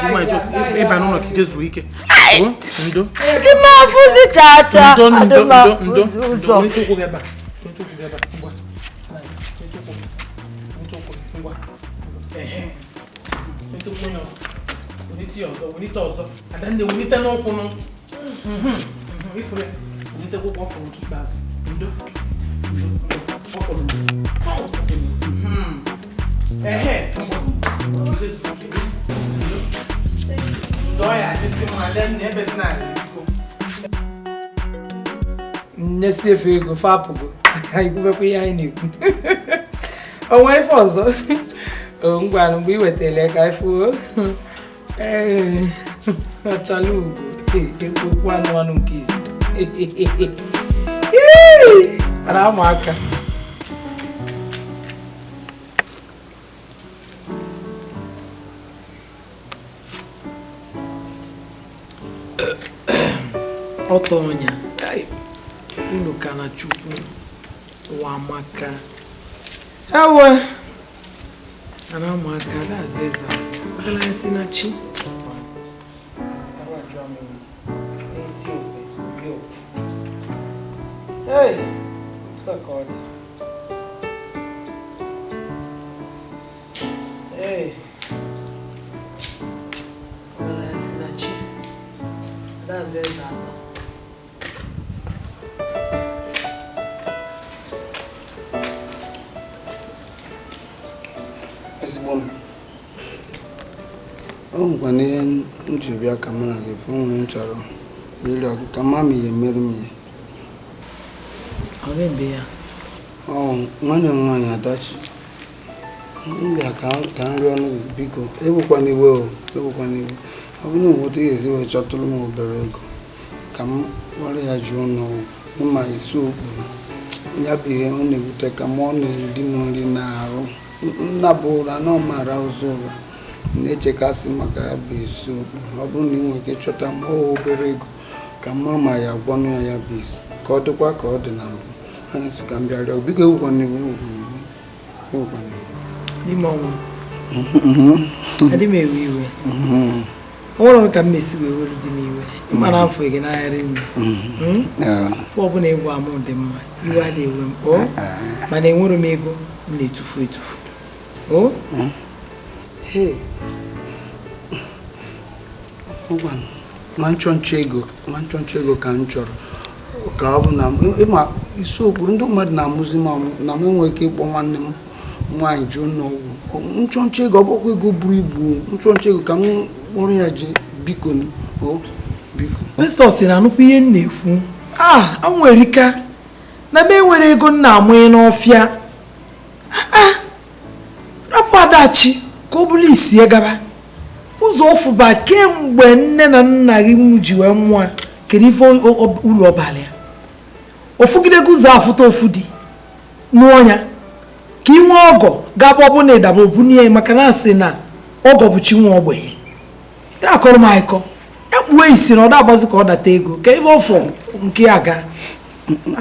nwa jo ebe anụ nọ ka jezuo ike. Ndo. Dị m afụzi chacha. Adị m afụzi ụzọ. Unite ọzọ. Adanna unite n'ụkwụ nụ. Ifure. Unite kwụkwọ ọfọ nke ikpeazụ. Ndo. Nnesi efe ego fapụgo. Ikwubekwa ihe anyị na-ekwu. Onwe ife ọzọ. Ngwanụ mgbe ị wetara ka ifu ọchala ugwu ekpokwu anụ nke izi. Ara ama aka. Otonya unu kana chukwu wa maka awa ana maka da zeza kala sinachi hey what's called hey kala sinachi da zeza ngwa n'ihe njibi aka mụ na gị bụ onwe m chọrọ iri ọgụ ka mma m ihe merụ m ihe. Ọ ga-ebe ya nwanne m nwaanyị Adachi mbịa ka nri ọnụ biko ebukwana iwe o ebukwana iwe ọ bụrụ na otu ga-esi wee chọtụrụ m obere ego ka m kpọrọ ya jụọ n'ọgwụ ịma isi okpuru ya bụ ihe ọ na-ewute ka m ọ na-eri m nri na-arụ nnabụ ụra na ọmara ụzọ ụra na-echekasị maka ya bụ isi okpuru ọ bụrụ na ị nwere ike chọta m obere ego ka mma ma ya gwanụ ya bụ isi ka ọ dịkwa ka ọ dị na mbụ anyị si ka m bịarịa biko ewukwana iwe ewukwana iwe n'ime ọnwụ adị m ewe iwe ọ nwere ka m mesi wee were dị m iwe ịma na afọ gị n'ahịrị nne fụ ọbụla egwu amụ dị mma iwe a na-ewe mkpọ mana enwere m ego m na-etufu etufu ma nchọnchọ ego ka m chọrọ ka ọ bụ na ịma isi okpuru ndị mmadụ na-amụzi m na m enwere ike ịkpọ nwanne m nwaanyị jụọ n'ọgwụ nchọnchọ ego ọ bụkwa ego buru ibu nchọnchọ ego ka m kpọrọ ya ji biko biko Festus na-anụkwu ihe m na-ekwu nwere ike na be nwere ego nna amụghị n'ọfịa rapụ Adachi ka ọ bụrụ isi gaba ụzọ ọfụba kemgbe nne na nna gị m ji wee nwa kedu ife ụlọ ọbalị ya ofugidego ụzọ afụta ofu dị n'ọnya ka ị nwee ọgọ ga-abụ ọbụ na ịdaba obunye maka na asị na ọgọ bụ chi nwa ogbenye na-akọrọ m akọ ya kpuo isi na ọ da-agbazi ka ọ data ego ka ebe ọfọ nke ya ga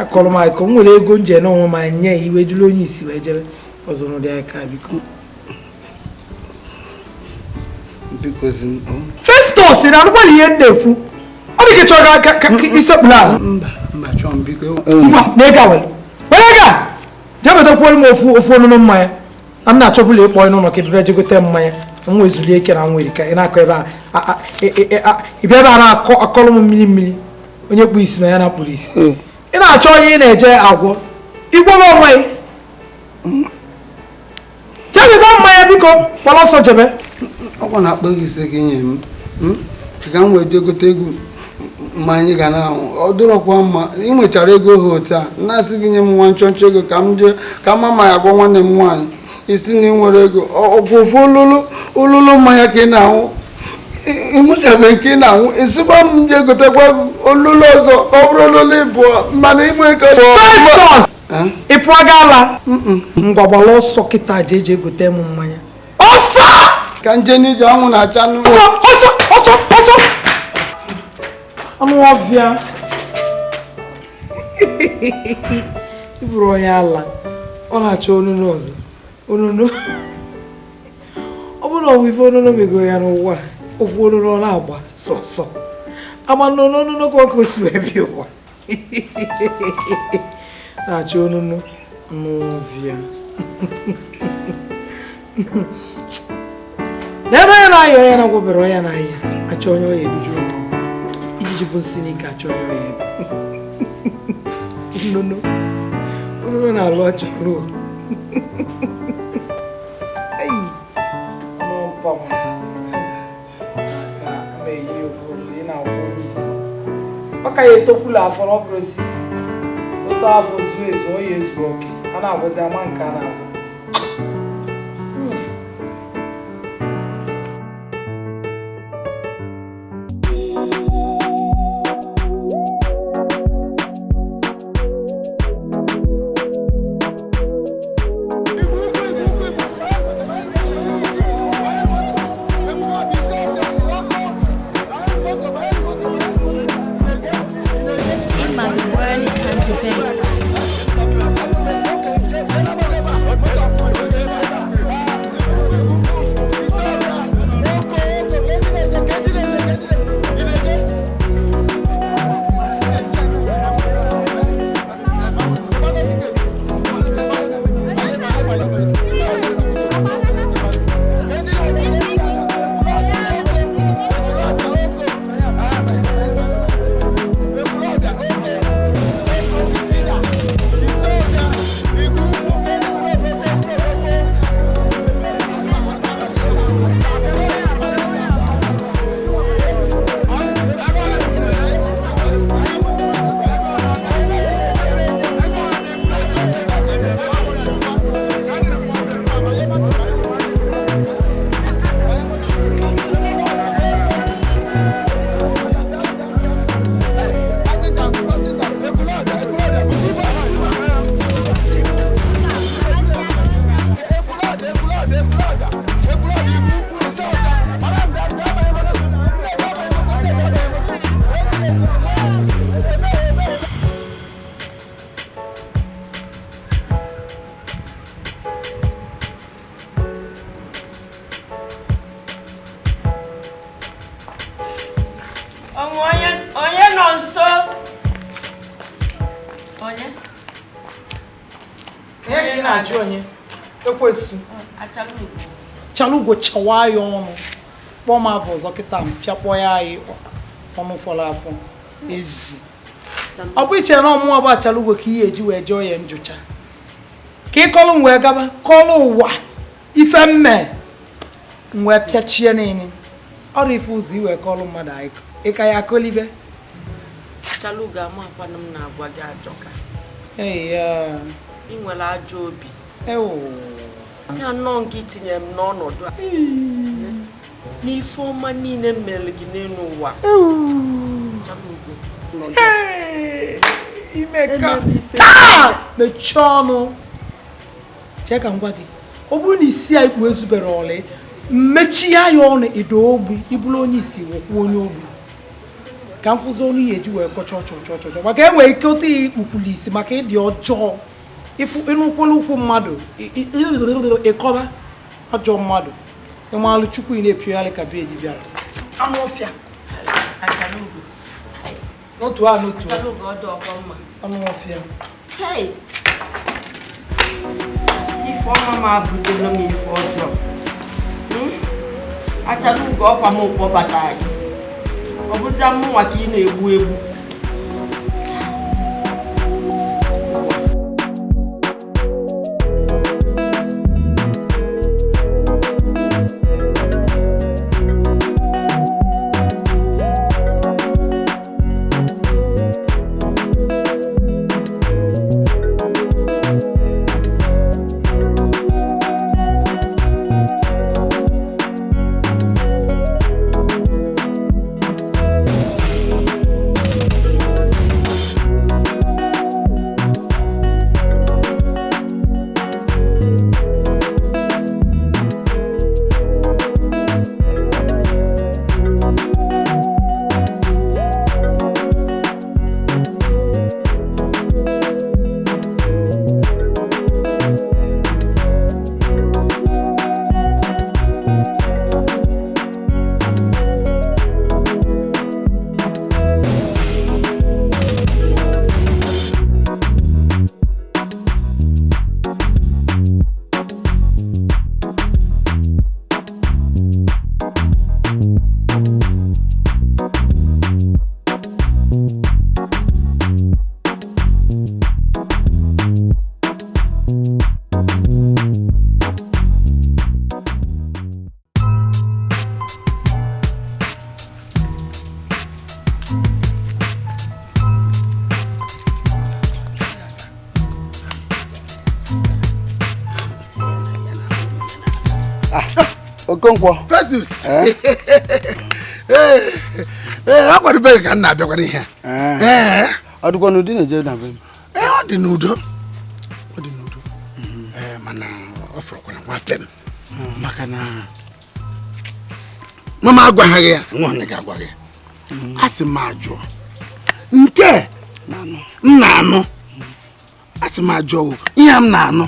akọrọ m akọ m nwere ego nje na onwe ma nye ya iwe jụrụ onye isi wee jebe ọzọ n'ụdị aka biko Festus na anụkwala ihe m na-ekwu ọ dị ka chọrọ ka isekpuru ala na ịga were ga jegotekwuolu m ofu ọnụnụ mmanya na m na-achọbụla ịkpọ n'ụlọ ka ebebe jegote mmanya m wezulie ike na nwere ka ị na-akọ ebe ịbịa ebe a na-akọrọ m mmiri onye kpụ isi na ya na kpụrụ isi ị na-achọ onye ị na-eje agwọ igwọrọ onwe jegota mmanya biko kpọrọ ọsọ jebe ọkwa na-akpọ gị ise gị nye m ka m wee jegote egwu mmanya ga na-ahụ ọ dịrọkwa mma ị nwechara ego ha otu a na-asị gị nye m nwa nchọnchọ ego ka m jee ka mma ma ya gwa nwanne m nwaanyị isi na ị nwere ego ọgwụ ofu olulu mmanya ka ị na-ahụ ịmụchabe nke ị na-ahụ esikwa m jee gotekwa olulu ọzọ ọ bụrụ olulu ịbụọ mana ịgbe ego ị pụọ gala ngwa gbara ọsọ kịta je egote m mmanya ọsọ ka nje n'ije ọnwụ na-acha ọsọ anụ ọbịa iburu onye ala ọ na-achọ onunu ọzọ onunu ọ bụrụ ọbụ ife onunu mego ya n'ụwa ofu onunu ọ na-agba sọsọ ama n'onunu ka ọka osi wee bịa ụwa na-achọ onunu n'ọbịa n'ebe onye na-ayọ onye na-agwọbere onye na-ahịa achọ onye ọya eduju ijiji bụ nsị n'ike achọ onye ọya edu onunu na-alụ ọchọ ruo ọ ka ya etokwula afọ n'ọbụrụ osisi otu afọ zuo ezu ọ ya ezu oke a na-agwazi ama nke a na-agwa Onye na-ajụ onye ekwesu Chalugo chawa ya ọnụ kpọọ m afọ ọzọ kịta m pịakpọ ya anyị ọnụ fọrọ afọ ezi ọ bụ iche na ọmụnwa bụ Chalugo ka ihe eji wee jụọ ya njụcha ka ị kọlụ m wee gaba kọlụ ụwa ife mme m wee pịachie niile ọrụ ife ụzọ iwe kọlụ mmadụ anyị ịka ya akọlibe Chalugo amakwana m na-agwa gị ajọka ị nwere ajọ obi ya nọ nke itinye m n'ọnọdụ a n'ife ọma niile mere gị n'elu ụwa Chalugo imeka mechie ọnụ chee ka m gwa gị ọ bụrụ na isi ya ikpu ezubere ọlị mmechi ya ọnụ edo ogbi ịbụrụ onye isi wekwa onye ogbi ka m fụzi ọnụ ya eji wee kọcha ọchọchọchọchọ maka enwere ike otu ya ikpupụrụ isi maka ịdị ọjọọ ịnụkwụlụ ukwu mmadụ ịkọba ajọ mmadụ ịmalụ Chukwu ị na-epiogharị ka be eji bịara anụ ọfịa n'otu a n'otu anụ ọfịa ife ọma ma abụdolo m ife ọjọọ Chalugo ọkwa m ụkpọbata anyị ọ bụzia mụnwa ka ị na-egbu egbu Okonkwo Festus akwado be ka na abịakwa ihe ọ dịkwa n'ụdị na-eje na be ọ dị n'udo mana ọ fọrọkwara nwata m maka na mama agwaghị ya nwa onye ga-agwa gị asị m ajụọ nke m na-anụ asị m ajụọ ihe m na-anụ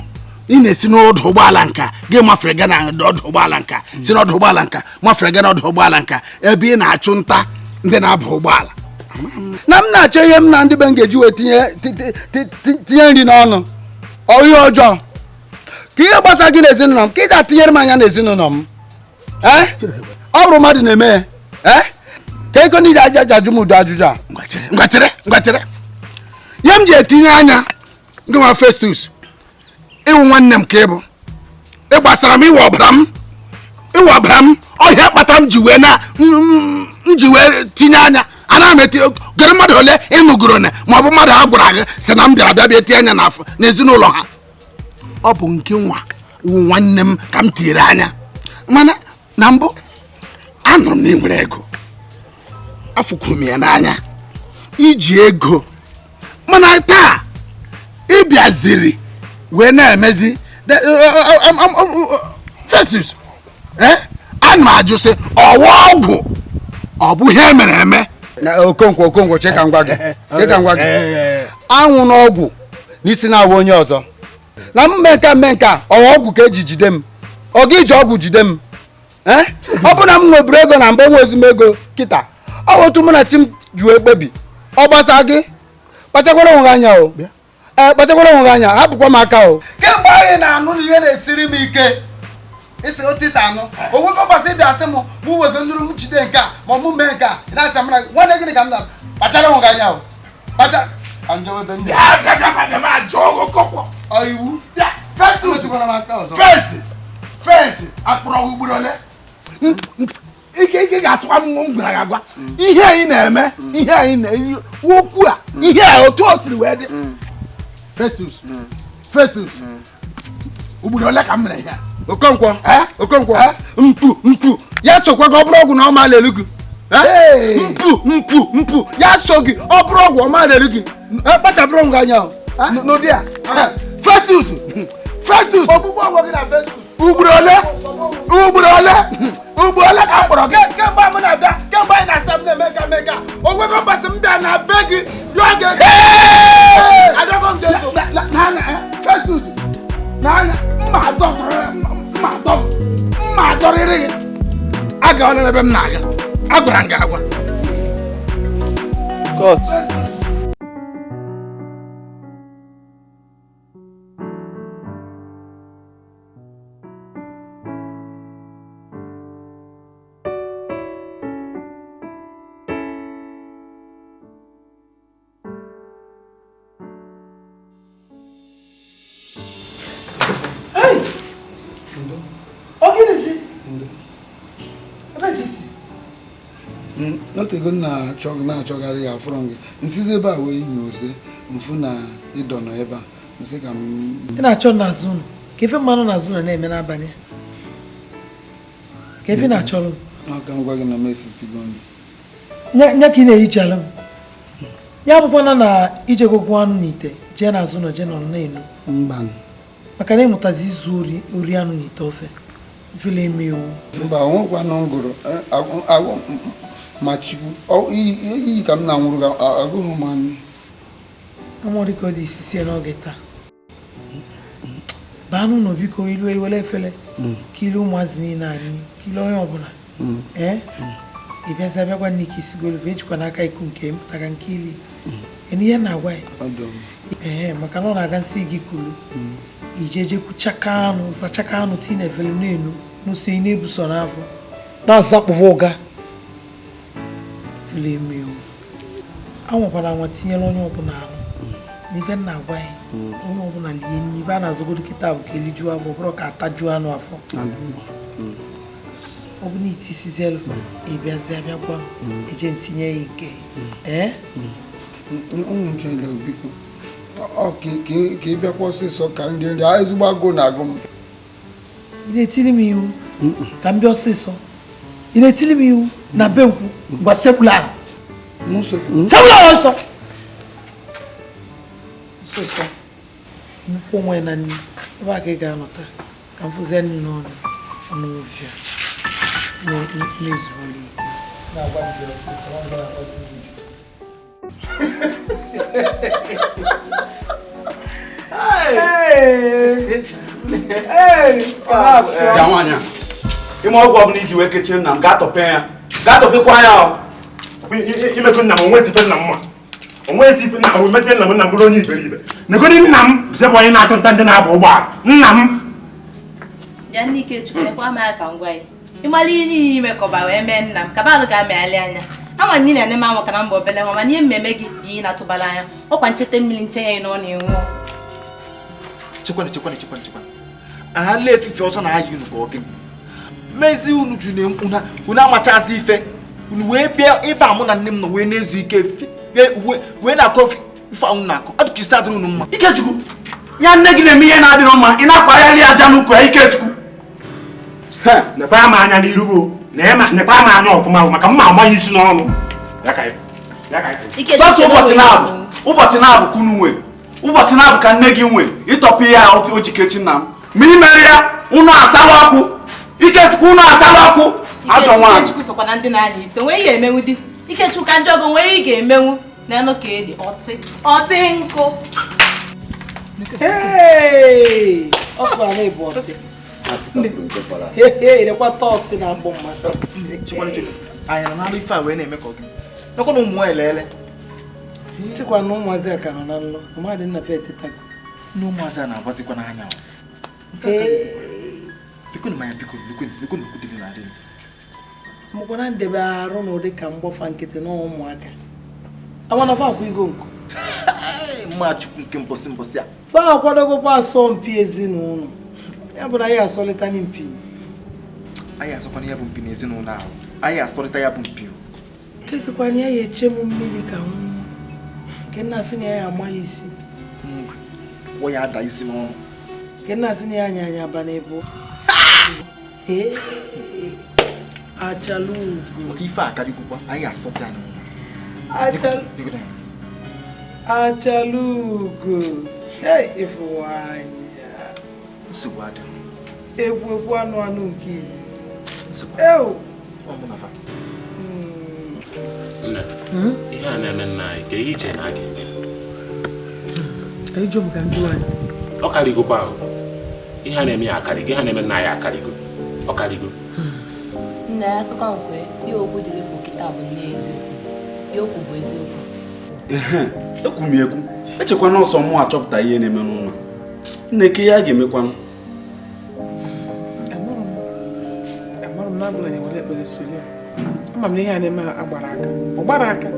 ị na-esi n'ọdụ ụgbọala nka gị mafere ga na ọdụ ụgbọala nka si n'ọdụ ụgbọala nka mafere ga n'ọdụ ụgbọala nka ebe ị na-achụ nta ndị na-aba ụgbọala na m na-achọ ihe m na ndị be m ga-eji wee tinye nri n'ọnụ ihe ọjọọ ka ihe gbasara gị n'ezinụlọ m ka ị ga-atinyere m anya n'ezinụlọ m ọ bụrụ mmadụ na-eme ka ego ndị ji aja ajụ m ụdị ajụjụ a ngwachere ihe m ji etinye anya gị nwa Festus ịwụ nwanne m ka ịbụ ịgbasara m iwe ọbara m ọhịa kpata m ji wee tinye anya ana m eti gere mmadụ ole ịnụgoro na maọbụ mmadụ ha gwara gị sị na m bịara bịa tinye anya n'ezinụlọ ha ọ bụ nke nwa wụ nwanne m ka m tinyere anya mana na mbụ anụrụ m na ị nwere ego afụkwuru m ya n'anya iji ego mana taa ịbịaziri wee na-emezi Festus ana m ajụ sị ọwa ọgwụ ọ bụ ihe mere eme Okonkwo cheka ngwa gị anwụ n'ọgwụ n'isi na-awụ onye ọzọ na mmenka ọwa ọgwụ ka eji jide m ọ gị ji ọgwụ jide m ọ bụ na m nweburu ego na mbụ nwe ezumego kịta ọ otu mụ na chi m ji wee kpebi ọ gbasa gị kpachakwara onwe anya kpachakwara onwe anya hapụkwa m aka o ke anyị na-anụ na ihe na-esiri m ike isi otu isi anụ onwego mbasị dị asị m mụ wego nduru m jide nke a ma mụ mee nke a ị na-acha mara nwanne gịnị ka m na kpachara nwe gị anya ahụ kpachara iwu fesi akpụrụ ugboro ole ike ga-asụkwa m gwara gị agwa ihe anyị na-eme ihe anyị na-eyi okwu a ihe a otu o siri wee dị Festus ugboro ole ka m mere ihe Okonkwo mpu ya sokwa gị ọ bụrụ ọgwụ na ọma lelu gị mpu ya so gị ọ bụrụ ọgwụ ọma lelu gị kpachapụrụ m gị anya n'ụdị a Festus ọgbụgbọ ọgwụ gị na Festus ugboro ole ka m kpọrọ gị kemgbe m na-abịa kemgbe anyị na-asa m na-eme mega onwego mbasị m bịa na be gị rụọ gị adọgo m ga-eso Festus n'anya mma adọrịrị gị agaghị n'ebe m na-aga agwara m gị agwa notego na-achọgharị ya afụrọ gị nsizi ebe a wee nyoze mfu na ịdọ nọ ebe a nsị ka m ị na-achọ n'azụ ụlọ ka efe mmanụ n'azụ ụlọ na-eme n'abalị ka efe na-achọrọ aka m gwa gị na m esisigo nri nya ka ị na-ehichala m ya bụkwana na ijegogwu anụ n'ite jee n'azụ ụlọ jee nọ n'elu maka na ịmụtazi izu ori anụ n'ite ofe mfele eme ewu mba onwekwanụ m gụrụ agwụ ma chikwu iyi ka m na-anwụrụ gị agụghị m anụ amụrụ ka ọ dị isisi n'oge taa baa n'ụlọ biko ilu ewele efele ka ilu ụmụazị niile anyị ka ilu onye ọbụla ị bịazi abịakwa nne ka isigolo bụ ejikwa n'aka iku nke mpụtara nke ili ihe na-agwa ya maka na ọ na-aga nsị gị kulu ijejekwu chaka anụ zachaka anụ tii na-efele n'elu n'uso ị na-ebuso n'afọ na-azakpụva ụga fele emewu anwakwara anwa tinyere onye ọbụla anụ n'ife nna agwa ya onye ọbụla lie n'ife a na-azụgodo kịta bụ ka elijuo afọ bụrụ ka atajuo anụ afọ ọ bụ na itisizi elfa ịbịazi abịakwa eje ntinye ya nke biko ka ị bịakwa ọsịsọ ka ndị nri ezigbo agụụ na-agụ m ị na-etili m iwu ka m bịa ọsịsọ ị na-etili m iwu na be nkwu gwa sekula ọsọ nkwụ nwe na nne ebe a ka ị ga-anọta ka m fụzie nri n'ọnụ ọnụ ofia n'ezugbo na-agwa ndị ọsịsọ ọ ga-agwazi ndị ime ọgwụ ọbụla iji wee kechie nna m ga-atọpe ya ga-atọpekwa ya imekọ nna m onwezi ife nna m ma onwezi ife nna m mezie nna m nna m bụrụ onye iberibe negodi nna m bụzebụ onye na-achụ nta ndị na-aba ụgbọala nna m ya nne Ikechukwu ekwa m aka ngwa ya ịmara ihe niile imekọba wee mee nna m ka balụ ga-amịghalị anya ama nne na-ene m amaka na mba obele nwa mana ihe mmemme gị bụ ihe na-atụbala anya ọkwa ncheta mmiri nche ya na ọ na-enwụọ chekwana aha lee efife ọzọ na aya unu ka ọ gị mezi unu ju na unu amachasị ife unu wee bịa ịba mụ na nne m nọ wee na-ezu ike wee na-akọ ife anwụ na-akọ ọ dịka isi adịrị unu mma Ikechukwu ya nne gị na-eme ihe na-adịrọ mma ị na-akwa ya li aja n'ukwu ya Ikechukwu nekwa ya ma anya n'iru nekwa ya ma anya ọfụma maka mma amaghị isi n'ọnụ sọtụ ụbọchị na-abụ kunu nwe ụbọchị na-abụ ka nne gị nwe ịtọpụ ya o ji kechi nna m ma imere ya unu asala ọkụ Ikechukwu unu asala ọkụ ajọ nwaanyị Ikechukwu sokwa na ndị na-anya ise nwee ihe emenwu di Ikechukwu ka njọ ọgọ nwee ị ga-emenwu n'elu ka edi ọtị nkụ ọ sịkwara na ịbụ ọtị rekwa tọọtị na mbụ mmadụ anyị nọ n'alụ ife a wee na-eme ka ọ gị nekwa na ụmụ nwaanyị lele chekwa na ụmụazị a ka nọ na nlọ mmadụ nna fe etetago ndị ụmụazị a na-agbazikwa n'anya Biko na biko kudili na adịnse. Mukwana ndebe arụ na ụdị ka mgbafa nkịtị na ụmụaka. Awana fa akwụ igo nku. Mma chukwu nke mposi a. Fa akwadogokwa asọmpi ezinụlọ. Ya bụ na ya asọlịta n'impi. Anyị asọkwana ya bụ mpi n'ezinụlọ ahụ. Anyị asọlịta ya bụ mpi. Kesikwana ya eche m mmiri ka nwa. Ke nna sị na ya amaghị isi. Wọ ya ada isi n'ọnụ. Ke nna sị na ya anya aba n'ebo. Achalugo. Maka ife akarịgokwa anyị asọlịta ya n'ọnụ. Achalugo. Hey, Ifụwanya. Nsogbu adị. Egwu anụ nke izizi. Ew. Ọmụnafa. Nne, ihe a na-eme nna anyị ka ihe iche na aga eme. Ejo m ka ndị nwanyị. Ọ karịgokwa ahụ. Ihe a na-eme ya akarịgo, ihe a na-eme nna anyị akarịgo. Ọ karịgo. Nna ya sịkwa nkwe, ihe okwu dịrị bụ kịta bụ n'eziokwu. Ihe okwu bụ eziokwu. Ekwu m ekwu. Echekwana ọsọ mụ achọpụta ihe na-eme n'ụlọ. Nne ke ya ga-emekwanụ. Amarụ m na abụla ya were ekpere sonye. Ama m na ihe a na-eme agbara aka. Ọ gbara aka.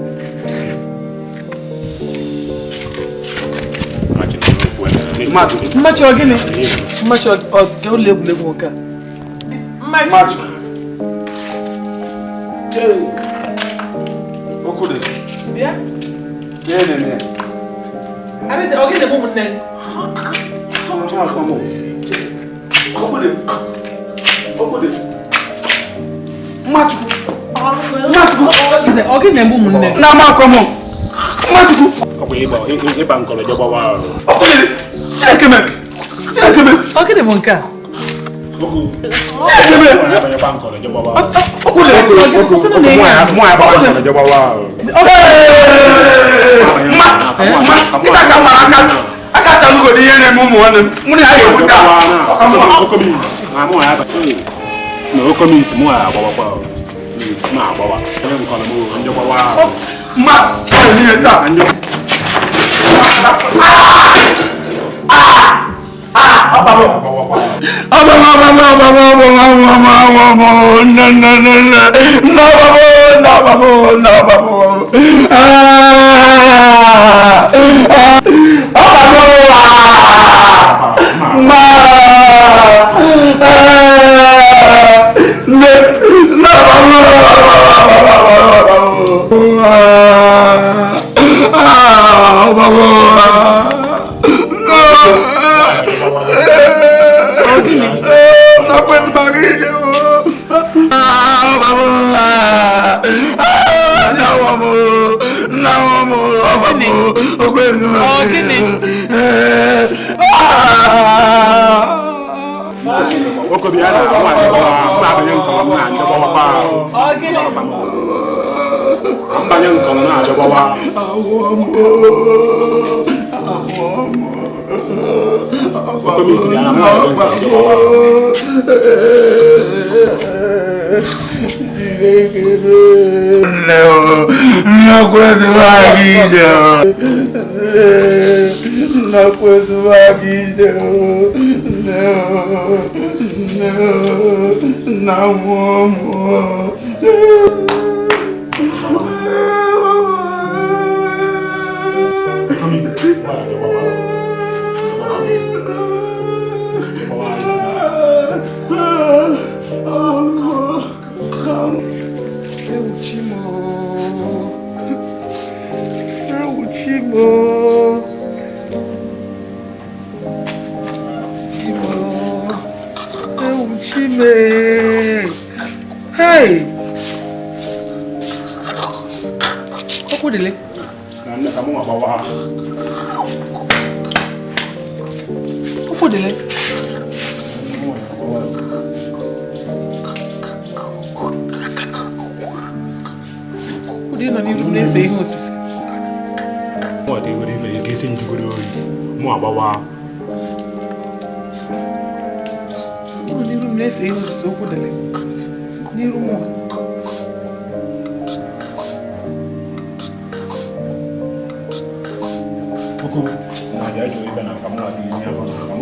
Mmachi ọ gịnị? Mmachi ọ ga ụlọ egwuregwu nwoke a. Mmachi. Okude. Bịa. Ke na-eme. Arịsị ọ gịnị bụ ụmụnne? Okude. Mmachukwu. Ọ gịnị bụ ụmụnne? Na amakwamo. Mmachukwu. Ọkwa ịba nkọrọ je gbawa ahụ. Okude. Chineke me. Ọ gịnị bụ nke a? Chineke me. Ịba nkọrọ je gbawa ahụ. Okude. Mụ ya gbawa nkọrọ je gbawa ahụ. Kita ka mara aka chalugo di ihe na-eme ụmụ nwanne m. Mụ na ya ga-ebuta. Okomis mụ ya agbawakwa ahụ. Ma agbawa. Onye nkọrọ m nje gbawa ahụ. Ma n'ihe taa. Hey! Kok dile? Karena kamu nggak bawa. Kok dile? Dia nani lu ne sei hosis. Mo de gori fe ke sin jugori mo abawa. Ni lu ne sei hosis ko dile. Ni lu mo. Poko. Na ja jo ibe na kamu ati ni apa kamu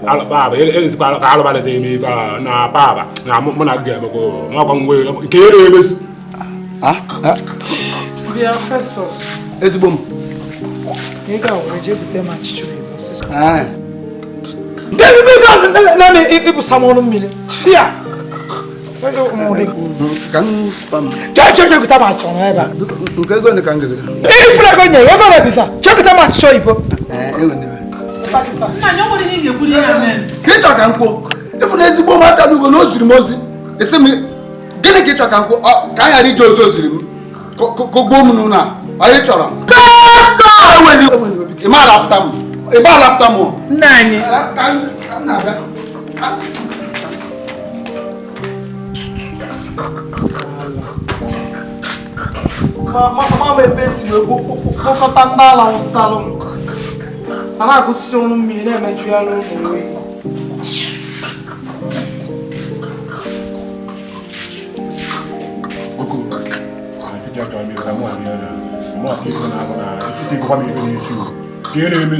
Baba, it's got a lot of me, Baba. Now, I'm not going to go. I'm not going to We are first. It's boom. You go, we just them at you. Ah. It was someone million. Yeah. Can spam. Check the match on ever. You can go in the kangaroo. If you're going to go, check the match show you. Get your campo. If there's a moment, you go no Simosi. It's a me. Get a get your campo. Can I read your social? Cocomununa. I hate you. A man after me. A bar after more. Nine. Mama besi we go tandala on salon. Ana go si onu mi na meju ya lo mo. Oko. Ati ja to mi ka mo ani na. Mo ko na na. Ti ko mi ni su. Kene mi.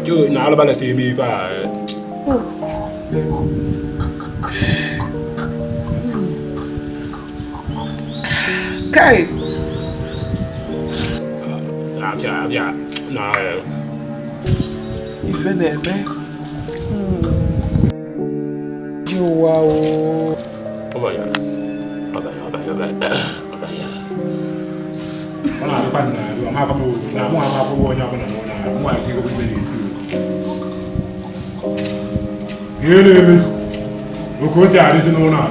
Yo, na ala bala se mi fa. Kai. Ja. Na. Ife na eme. Wow. Obaya. Mana apa na? Ma ka mo na mo ama ko wo nya ko na mo na. Mo ai ki ko bi ni su. Yele mi. O ko ti ari ti no na.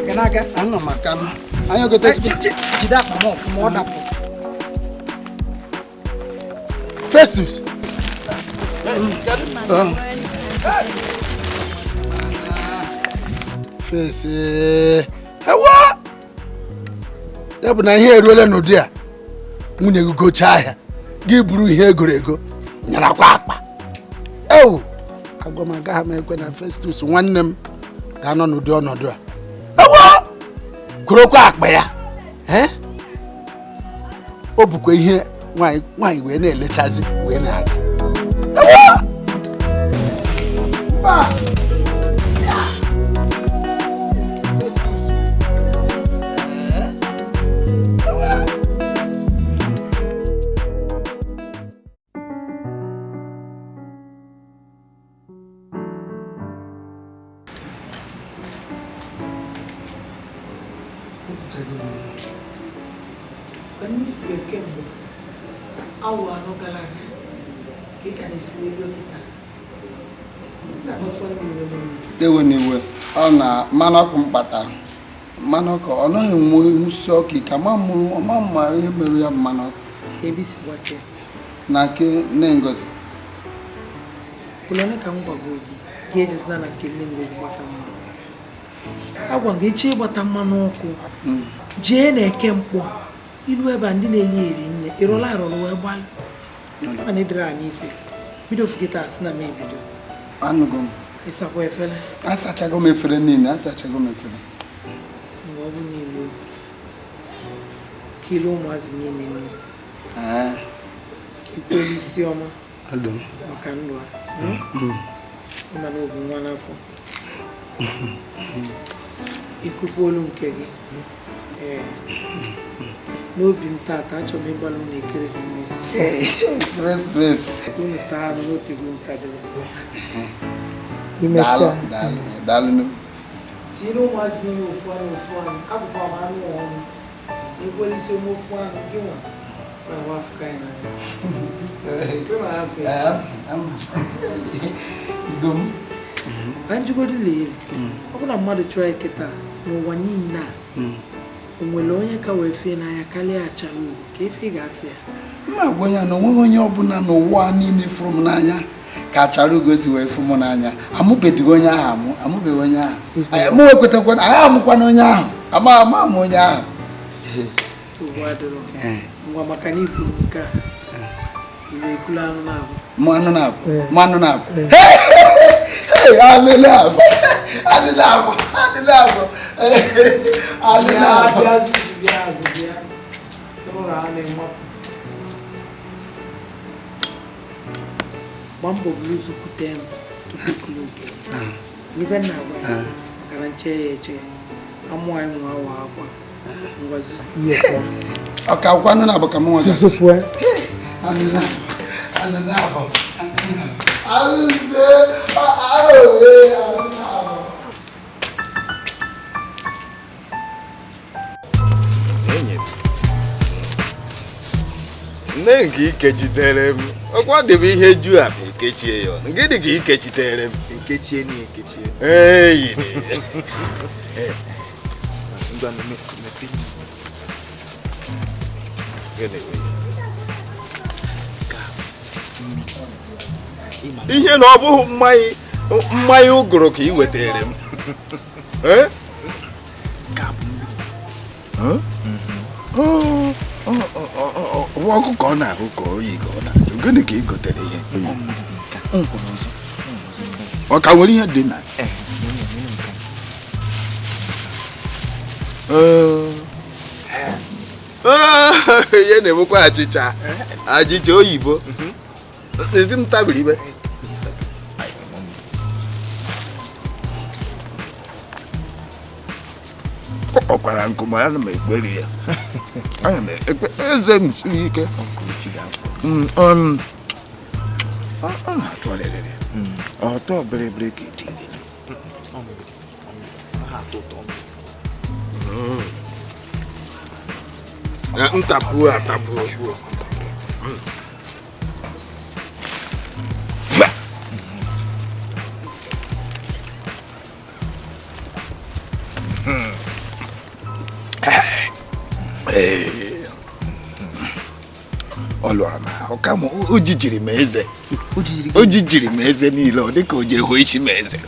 Kenaga, Ano makam. Ayo kita tidak mau semua dapur. Festus. Fese. Ewa. Ya bụ na ihe eruola n'ụdị a. Nwunye gị gochaa ahịa. Gị buru ihe egorego. Nyarakwa akpa. Ewu. Agwa m agaghị m ekwe na Festus nwanne m ga-anọ n'ụdị ọnọdụ a. Ewa. Kurokwa akpa ya. O bukwa ihe nwanyị wee na-elechazi wee na-aga. Ewa! Ba! Ewe n'iwe ọ na mmanụ ọkụ m kpatara mmanụ ọkụ ọ naghị enwe nwusi ọkụ ka ma mma ihe mere ya mmanụ ọkụ na ke nne Ngozi ka m gwago gị ejezina na nke nne Ngozi gbata mmanụ agwa gị echi ịgbata mmanụ ọkụ jee na-eke mkpọ ilu ebe ndị na-eli eri nne ịrụla arụrụ wee gbalị mana ịdịrị anyị ife bido fugeta asị na m ebido anụgo m ịsakwa efere asachago m efere niile asachago m efere mgbe ọ bụ niile kele ụmụazị niile nne ikwere isi ọma maka ndụ a ịma na obu nwa n'afọ ikuku olu nke gị n'obi m tata achọrọ m ịgbalụ na ekeresimesi Grace. Dalo. Tira um azinho, o fone. Acaba com a mão no homem. Se eu polícia, eu vou fone aqui, mano. Não vai ficar aí, não. Antes de ler, alguma moda try que tá no Nwanyi na. Onwelonye ka wefe na ya kali achalu ka ife gasị. Ma gwanya na onwe onye ọbụla n'ụwa niile fụrụ m n'anya ka achalu gozi wee fụ m n'anya. Amụbeghị onye ahụ amụbeghị onye ahụ. Mụ ekwetakwa na agha amụkwana onye ahụ. Ama m onye ahụ. So wadoro. Ngwa maka na ikwu nke a. Ile ikulu anụ na-abụ. Manu na. Hey, alilabo. Mambo blues kutem tukulu. Niven na wa. Karanche amwa imwa wa akwa. Ngozi. Yes. Akakwana na baka mwa. Susupwe. Alilabo. Nne nke ikechitere m ọkwa debe ihe ju a ekechie ya ọnụ gịnị ka ikechitere m ekechie eyi ihe na ọ bụghị mmanya ụgụrụ ka ị wetere m ọkụkọ ọ na-ahụ ka oyi ka ọ na-ahụ gịnị ka ị gotere ihe ọ ka nwere ihe dị na ihe na-enwekwa achịcha oyibo ezi m tabiri ibe ọ kwara nkụ ma ya na m ekperi ya eze m siri ike ọ na-atụ ọlịlịrị ọtọ bịrịbịrị ka etiri ntapu atapụ ọ lụrụ m ahụ kama o jijiri m eze niile ọ dịka o ji hụ isi m eze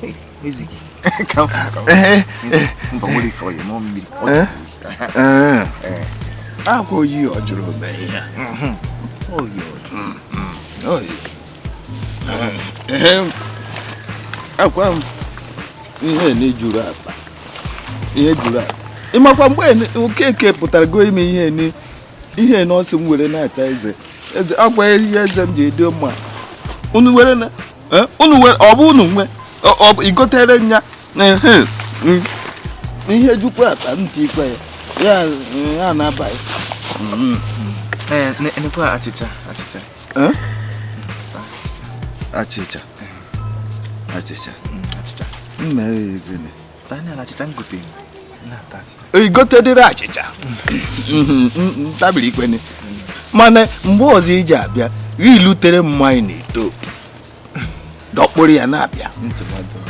akwa oyi ọ jụrụ ome ihe akwa m ihe na-ejuru akpa ịmakwa mgbe Okeke pụtara go ime ihe n'ọsị m were na-ata eze akwa ihe eze m ji edo mma unu were ọ bụ unu nwe igotere nya ihe jukwa akpa ntị ikwe ya na-abaghị nekwa achịcha mma gịnị igotere achịcha ntabiri ikwene mana mgbe ọzọ iji abịa ilutere mmanya na-eto dọkpụrụ ya na-abịa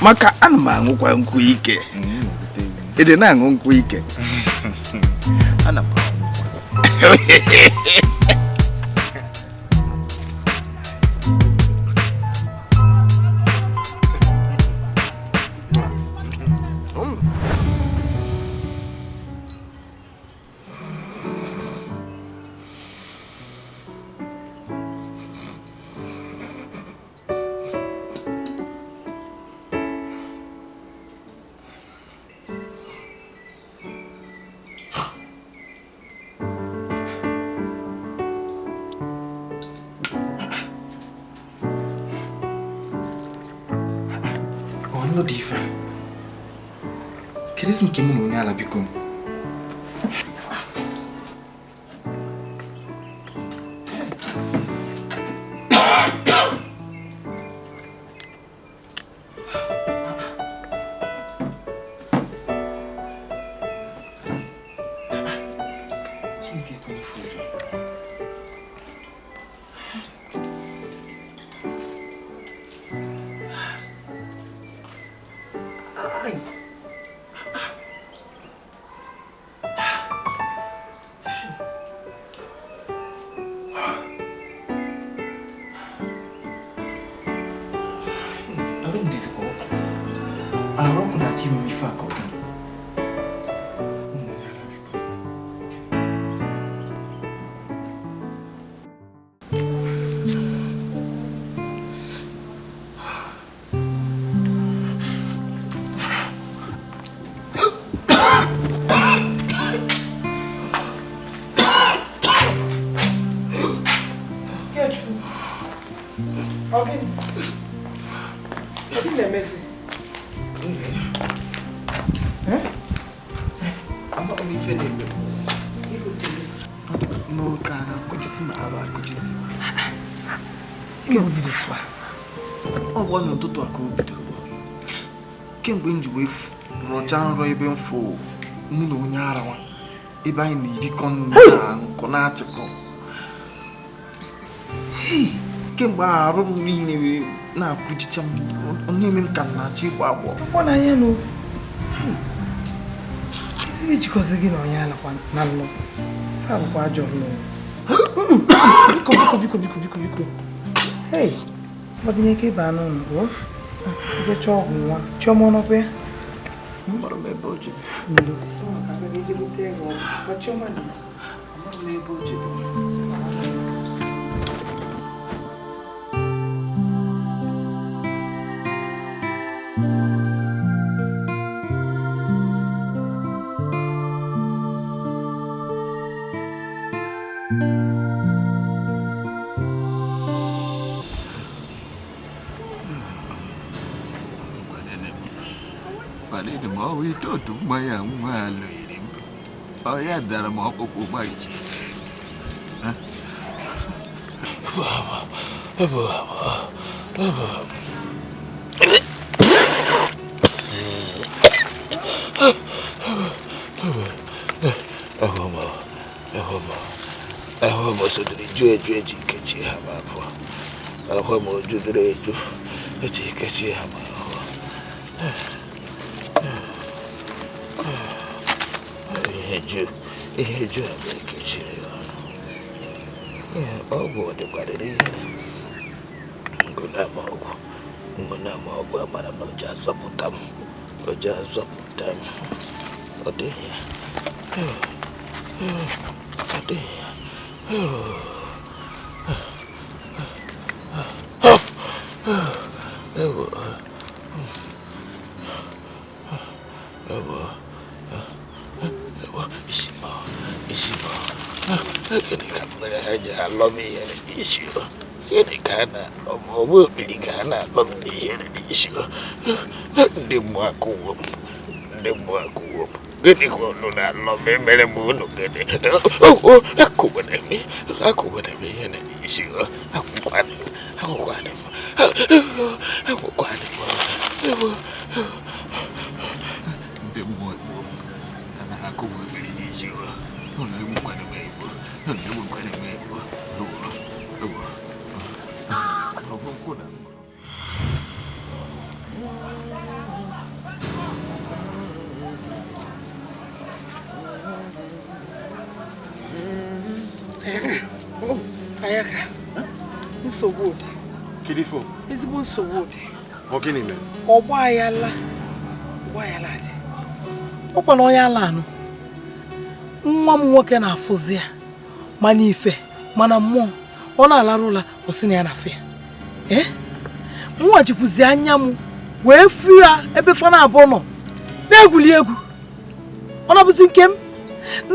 maka ana m aṅụkwa nkwụ ike ịdị na-aṅụ nkwụ ike ana m no difa. Kedisi nke mụ na onye ala biko m. ndizikwa arọkụ na chi m ife aka ọga kemgbe m ji wee rọchaa nrọ ebe mfụ mụ na onye ara nwa ebe anyị na-erikọ na nkọ na-achịkọ kemgbe arụ m niile wee na-akụjicha m ọ na-eme m ka m na-achọ ịgba agbọ ọ na anya nụ ezigbo ejikọzi gị na onye alakwa na nnọ ha bụkwa ajọ nnọ biko hei gbabinye ka ebe anụ ụlọ ije chọọ ọgwụ nwa chiọma ọnọkwa ya mgbara m ebe oje ndo chiọma dị amara m ebe oje Itotu mmanya nwa alụghịrị m ọ ya dara m ọkpụkpụ gbaiji ahụ m sodiri ju eju eji ikechi ha ma abụọ ahụ m judoro eju eji ikechi ha ma ahụ ihe ju abụ ekechiri ọgwụ dịkwarịrị ihe ngụnama ọgwụ amara na oji azọpụta m ọ dịghị ya gịnị ka mere ha ji alọ m ihere n'isi gịnị ka ha na-alọ m ọgba obiri ka ha na-alọ m n'ihere n'isi ndị mmụọ akụwo m gịnị ka unu na-alọ m emere m unu gịnị akụwere m ihere n'isi agwụkwanị m ndị mmụọ egbuo m anaghị akụwa obiri n'isi Ayaka, nsogbu dị. Kidifo? Ezigbo nsogbu dị. Ọ gịnị mere? Ọgba ayala dị. Ọkwa na onye ala anụ. Nwa m nwoke na-afụzi ya mana ife mana mmụọ ọ na-alarụ ụla ọ sị na ya na-afịa mụnwa jikwuzi anya m wee fụ ya ebe fa na-abụọ nọ na-egwuli egwu ọ na-abụzi nke m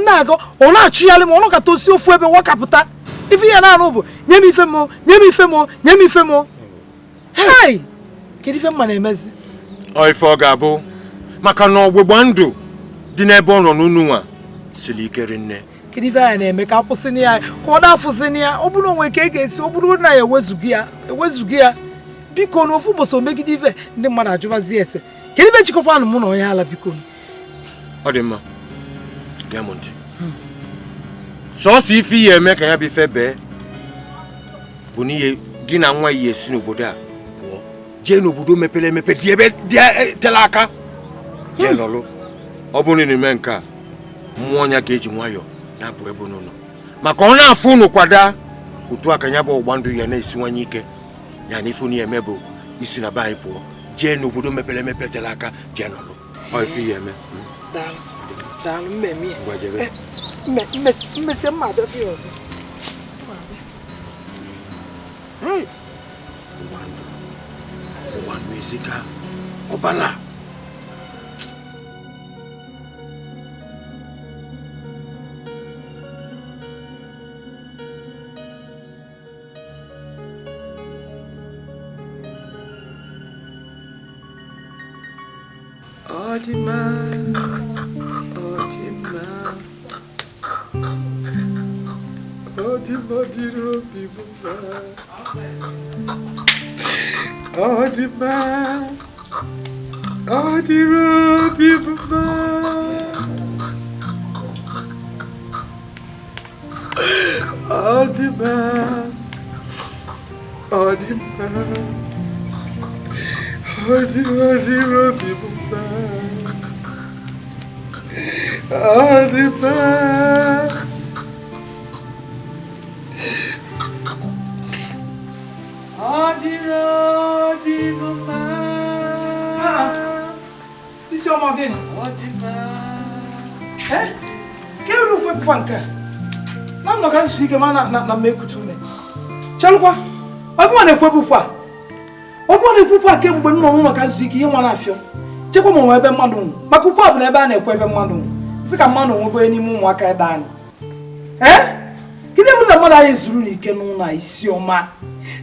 na-aga ọ na-achụgharị m ọ nọkata osi ofu ebe wakapụta ife ya na-arụ bụ nye m ife m hei kedu ife mma na-emezi ọ ife ọ ga-abụ maka na ọgbụgba ndụ dị n'ebe ọ nọ n'unu nwa siri ike rinne kedu ife anyị na-eme ka akwụsịnị ya ka ọ na-afụsịnị ya ọ bụrụ onwe ka e ga-esi ọ bụrụ na ya ewezughị ya biko na ofu ụbọchị omegide ife ndị mmadụ ajụbazi ese kedu ife chịkọkwanụ mụ na onye ala biko ọ dị mma gee m ntị sọọsọ ife ihe eme ka ya bụ ife bee bụ n'ihe gị na nwa ihe esi n'obodo a pụọ jee n'obodo mepere emepe dị ebe dị tela aka jee nọlụ ọ bụrụ na ime nke a mmụọ ọnya ga-eji nwayọọ na-apụ ebe n'ụlọ maka ọ na-afụ unu kwada otu aka ya bụ ọgba ndụ ya na-esiwanye ike ya na ife unu eme bụ isi na be anyị pụọ jee n'obodo mepere emepe tere aka jee nọlụ ọ ife ihe eme daalụ mmemme ngwa jebe mmesi mmadụ dị ọzọ ụwa n'ezika ọbala Odima, diro bibumba. Odima, diro bibumba. Odima, diro bibumba. Isi ọmọ gịnị? Ka eru kwepụkwa nke na m nọ ka nsu ike ma na mmekutu ume chelụkwa ọbụwa na-ekwupụ kemgbe m nọ n'ụlọ ka nsu ike ihe nwa na-afịọ chekwa m nwe ebe mmadụ nwụ maka ukwu a bụ na ebe a na-ekwe ebe mmadụ nwụ sị ka mmadụ nwego n'ime ụmụaka ebe anyị gịnị bụ na mmadụ anyị zuru n'ike n'ụlọ a isi ọma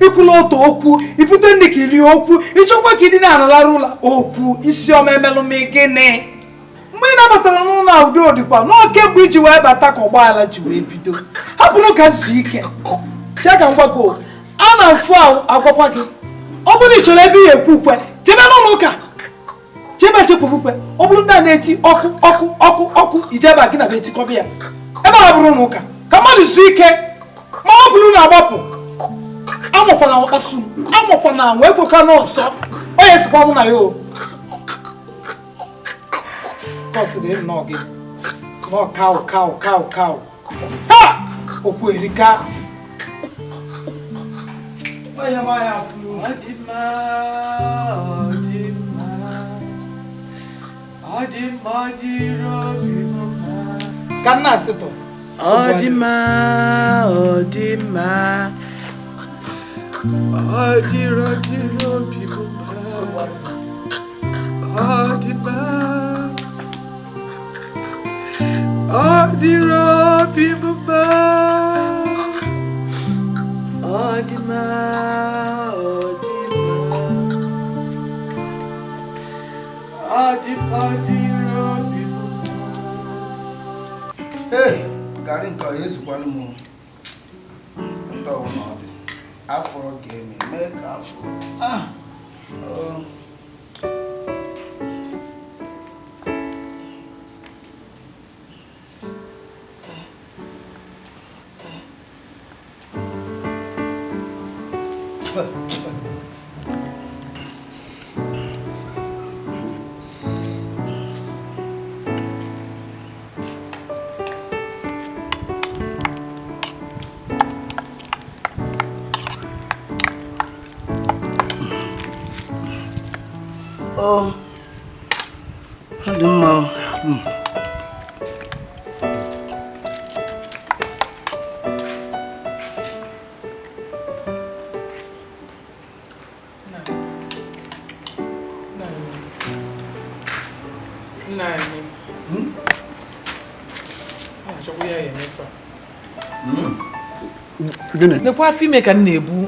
ikwula otu okwu ibute ndị ka iri okwu ịchọkwa ka ịdị na-anọlara ụlọ okwu isi ọma emelụ m gịnị mgbe ị nabatara n'ụlọ a ụdị odikwa n'oke mgbe iji wee bata ka ụgbọala ji wee bido hapụrụ ka nzu ike chee ka ngwago a na-afụ agwakwa gị ọ bụrụ ị chọrọ ebe ị ekwu ukwe jebe n'ụlọ ụka jebe chekwuru ukwe ọ bụrụ ndị a na-eti ọkụ ijebe gị na be etikọba ya ebe a bụrụ n'ụka ka mmadụ zuo ike ma ọ bụrụ na-agbapụ amụkwana ọkpasu amụkwana anwụ ekwekwa n'ọsọ onye sikwa mụ na ya o kọsịrị nnọọ gị si na kaụ ha okwu erika ka nna asịtọ Odima, diro bibumba. Odima, diro bibumba. Odima, diro bibumba. Hey, gari nke ọ ezukwana m ntọwụ n'ọdị afọ ga-eme mee ka afọ ọ dị mma nekwa afọ ime ka m na-ebu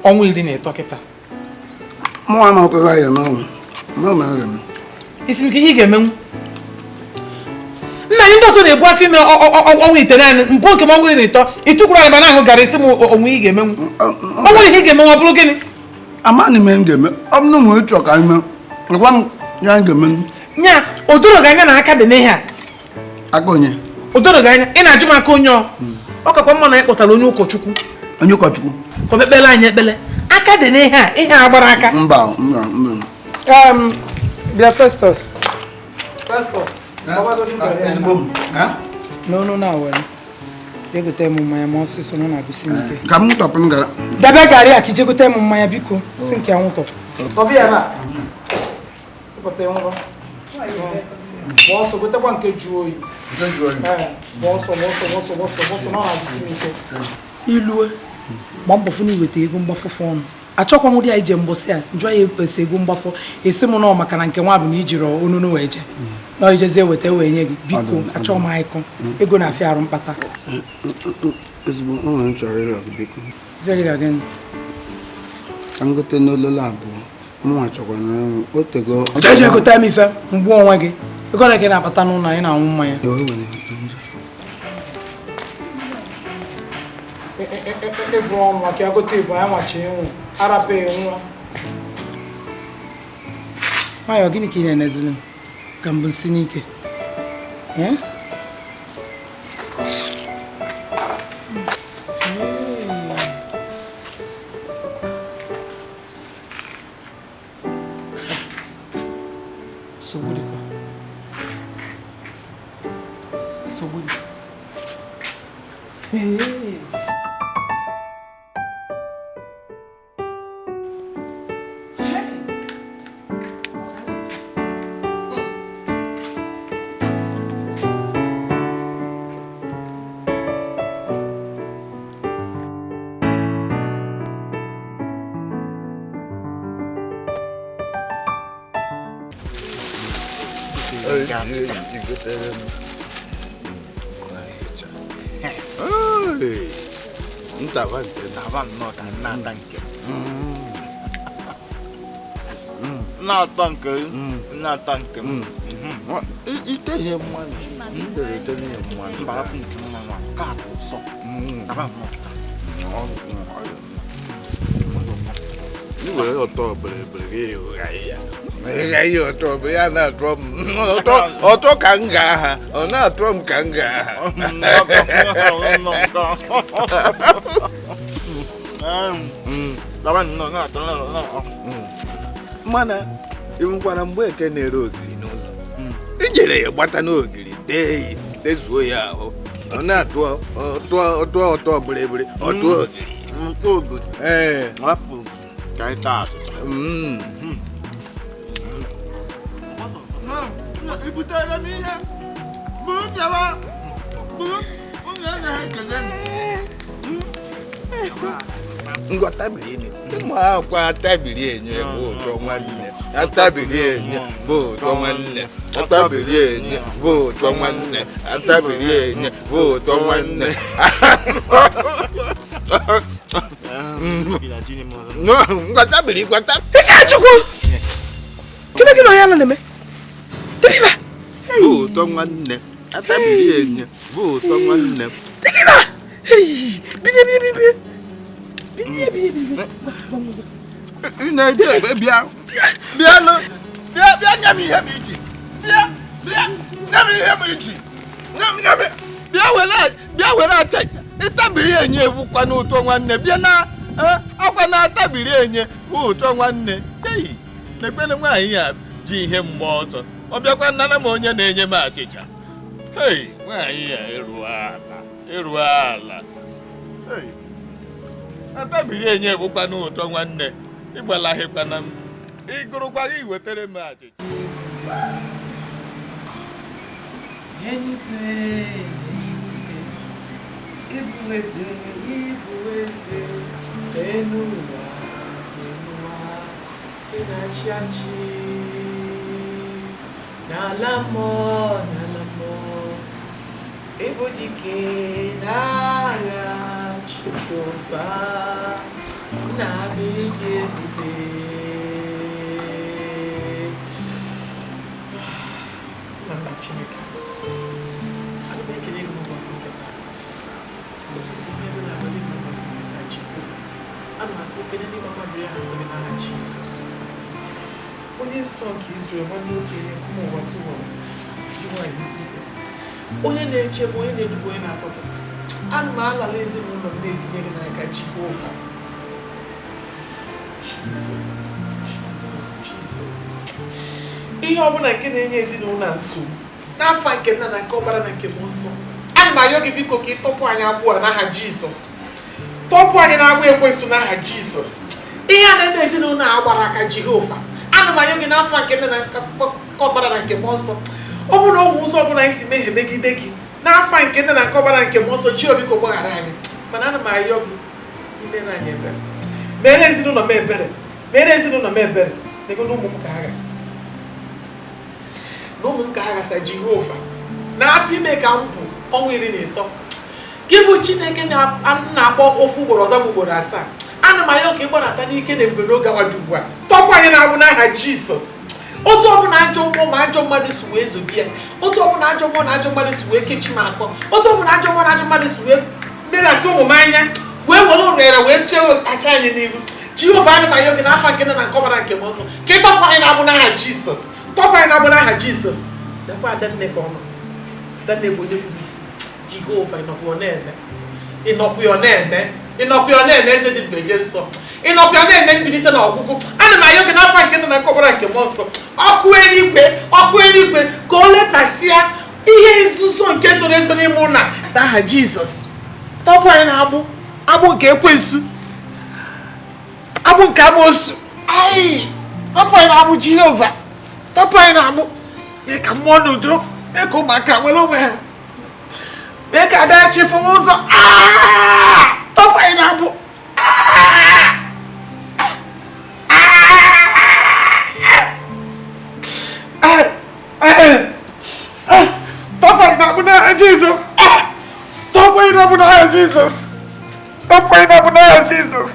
ọnwa 13 kịta mụnwa ma ọkụga ya n'ọnwụ isi m ka ihe ị ga-emenwu nna anyị ndị ọzọ na-ebu afọ ime ọnwa 9 mpụ nke m ọnwa 13 ịtụkwuru anyị ba na-ahụ gara isi m onwe ị ga-emenwu ọ nwere ihe ị ga-emenwu ọ bụrụ gịnị amaghị m ihe m ga-eme ọ bụrụ na nwere chọ ka ime gwa m ya m ga-eme nya o doro gị anya na aka dị n'ihe a aka onye o doro gị anya ị na-ajụ m aka onye ọ kakwa mma na anyị kpọtara onye ụkọchukwu ka o mekpere anyị ekpele aka dị n'ihe a ihe a gbara aka mba bịa Festus n'ọnụ na-awere jegote m mmanya ma ọsịsọ nọ na-agụsi m ike ka m tọpụ gara debe garị a ka ijegote m mmanya biko si nke anwụ tọpụ tọbịa na Pụta ngwa. Bọsọ gotekwa nke jụọ oyi. Bọsọ na ọ na-adịsị m ike. Ilue gba mbọ fụ na iweta ego mgbafụfụ ọnụ. Achọkwa m ụdị a ije mbọsị a njọ ya esi ego mgbafọ esi m nọ maka na nke nwa bụ na ijiri onunu wee je na ijezie weta wee nye gị biko achọ m anyịkọ ego na-afịa arụ mkpata ezigbo onwe m chọrọ ịrịọ gị biko ka m gote n'ololo abụọ mụnwa chọkwana otego ọjọọ egote m ife mgbu onwe gị ego na gị na-akpata n'ụlọ anyị na-anwụ mmanya efu ọnụ maka ya gote ibu anyị machi ịnwụ arapụ nwa nwayọ gịnị ka ị na-enezili ka mbụ nsi n'ike Ntaba nke na-aba nnọọ ka nna-ata nke na-ata nke na-ata nke ite ihe mmanụ ite ihe mmanụ mbara nke mmanụ ka atụ ụsọ taba nnọọ iwere ọtọ bịrịbịrị gị ịhụgha ya ihe ọtọ bụ ya na-atọ m ọtọ ka m ga-aha ọ na-atọ m ka m ga-aha mana ịnwekwara mgbe eke na-ere ogiri n'ụzọ ijere ya gbata n'ogiri tee ya tezuo ya ahụ ọ na-atụ ọtọ bịrịbịrị ọtụ ogiri ibutere m ihe bụrụ nkewa bụrụ ụlọ na-ekele m ngwa tabiri enye ụmụ akwụkwọ atabiri enye bụ ụtọ nwanne atabiri enye bụ ụtọ nwanne atabiri enye bụ ụtọ nwanne atabiri enye bụ ụtọ nwanne ngwa tabiri gwata Ikechukwu gịnị gị na onye ala na-eme Dikeh bụ ụtọ nwanne atabiri enye bụ ụtọ nwanne binye ị na-eje ebe bịa nye m ihe m iji bịa nye m ihe m iji bịa were acha ịtabiri enye bụkwa n'ụtọ nwanne bịa na akwa na-atabiri enye bụ ụtọ nwanne na-ekpere nwaanyị ya ji ihe mgbe ọzọ ọ bịakwa nnana m onye na-enye m achịcha nwaanyị ya eruo ala atabiri enye bụkwa n'ụtọ nwanne ịgbalaghịkwana m ịgụrụkwa gị wetere m achịcha Ibu eze enụwa ị na-achị achị n'ala mmụọ ịbụ dike n'agha Jehova na-abịa iji ebube nna Chineke ana m ekele gị n'ụbọchị nke taa otu si ebe na abụghị n'ụbọchị nke taa Jehova ana m asị ekele ndị mmadụ ya ha so gị n'aha Jizọs onye nsọ nke Izrel nwanne otu onye nkume ụwa tụwọrọ ji nwaanyị isi onye na-echebe onye na-eduba onye na-asọpụta ana m alala ezinụlọ m na-etinye gị n'aka Jehova Jizọs ihe ọbụla nke na-enye ezinụlọ a nsogbu n'afọ nke nna na nke ọbara na nke mmụọ nsọ ana m arịọ gị biko ka ị tọpụ anyị abụọ n'aha Jizọs tọpụ anyị na-agba ekwensu n'aha Jizọs ihe a na-eme ezinụlọ a gbara aka Jehova ana m ayọ gị n'afọ nke nne na ọbara na nke mmụọ nsọ ọ bụ na ọgwụ ụzọ ọbụla anyị si mehie megide gị n'afọ nke nne na nke ọbara nke mmụọ nsọ Jehova biko gbaghara anyị mana ana m ayọ gị imere anyị ebere mere ezinụlọ m ebere mere ezinụlọ m ebere nego na ụmụ m ka ha gasị na ụmụ m ka ha gasa Jehova n'afọ ime ka m bụ ọnwa 13 gị bụ Chineke na-akpọ ofu ugboro ọzọ m ugboro 7 ana m ayọ ka ị gbanata n'ike na ebube n'oge awa dị ugbu a tọpụ anyị na-agbụ n'aha Jizọs otu ọbụla ajọ mmụọ ma ajọ mmadụ si wee zobi ya otu ọbụla ajọ mmụọ na ajọ mmadụ si wee kechi m afọ otu ọbụla ajọ mmụọ na ajọ mmadụ si wee merasị ụmụ m anya wee were ụrịara wee chee acha anyị n'ihu Jehova ana m ayọ gị n'afa nke nna na nke ọbara nke m ọsọ ka ị tọpụ anyị na-agbụ n'aha Jizọs tọpụ anyị na-agbụ n'aha Jizọs dekwa Adanne ka ọnụ Adanne bụ onye kpuru isi Jehova ịnọkwu ya na-eme eze dị mgbe nsọ ịnọkwu ya na-eme mbilite na ọgwụgwụ ana m ayọ gị n'afọ nke nna na nke ọbara nke m nsọ ọkụ eluigwe ka o letasịa ihe nzuzo nke zoro ezo n'ime ụlọ n'aha Jizọs tọpụ anyị na-agbụ nke ekwensu agbụ nke amoosu tọpụ anyị na-agbụ Jehova tọpụ anyị na-agbụ mee ka mmụọ n'udo mee ka ụmụaka nwere onwe ha mee ka ada chefu ụzọ tọpụ anyị na-agbụ tọpụ anyị na-agbụ n'aha Jizọs tọpụ anyị na-agbụ n'aha Jizọs tọpụ anyị na-agbụ n'aha Jizọs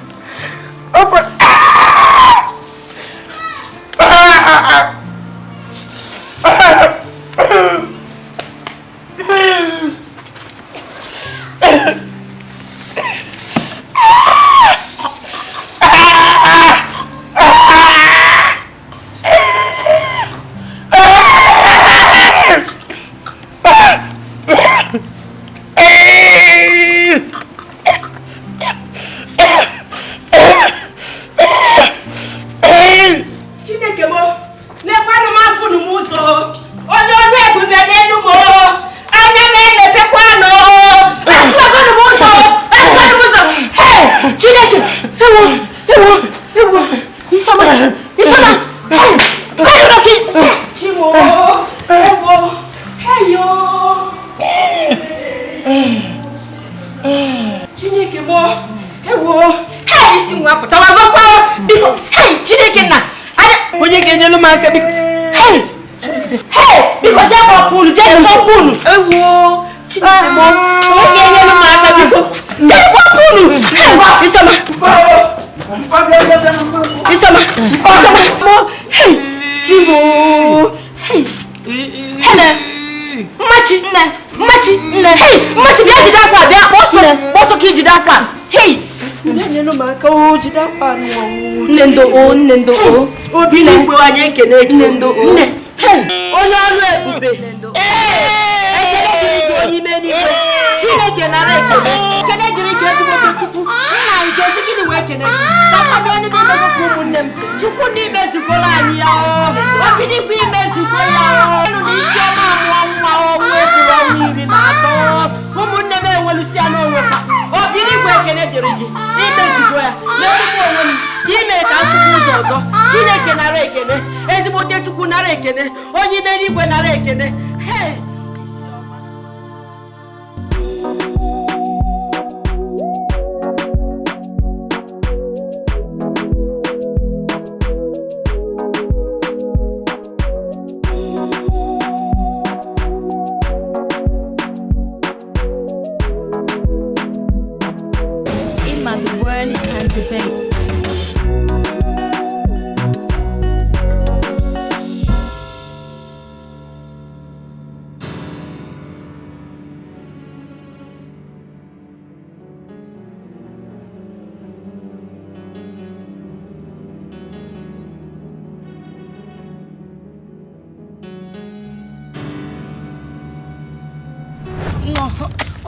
Nnendo obi na mgbe anyị ekene nnendo nne onye ọrụ ebube ekele dịrị gị onye ime n'igwe Chineke nara ekele dịrị gị ezigbo Chukwu nna anyị ga-eji gịnị wee kene gị papa gị ndị na-emekwa ụmụnne m Chukwu ndị imezikwara anyị ya obidikwa imezikwa ya enu na isi ọma amụọ nwa ọnwa eburu ọnwa 13 ụmụnne m enwelusi ya n'onwe fa obidikwa ekele dịrị gị imezikwa ya n'emume onwe m ime ka mfụkwa ụzọ ọzọ Chineke nara ekene ezigbote Chukwu nara ekene onye ime n'igwe nara ekene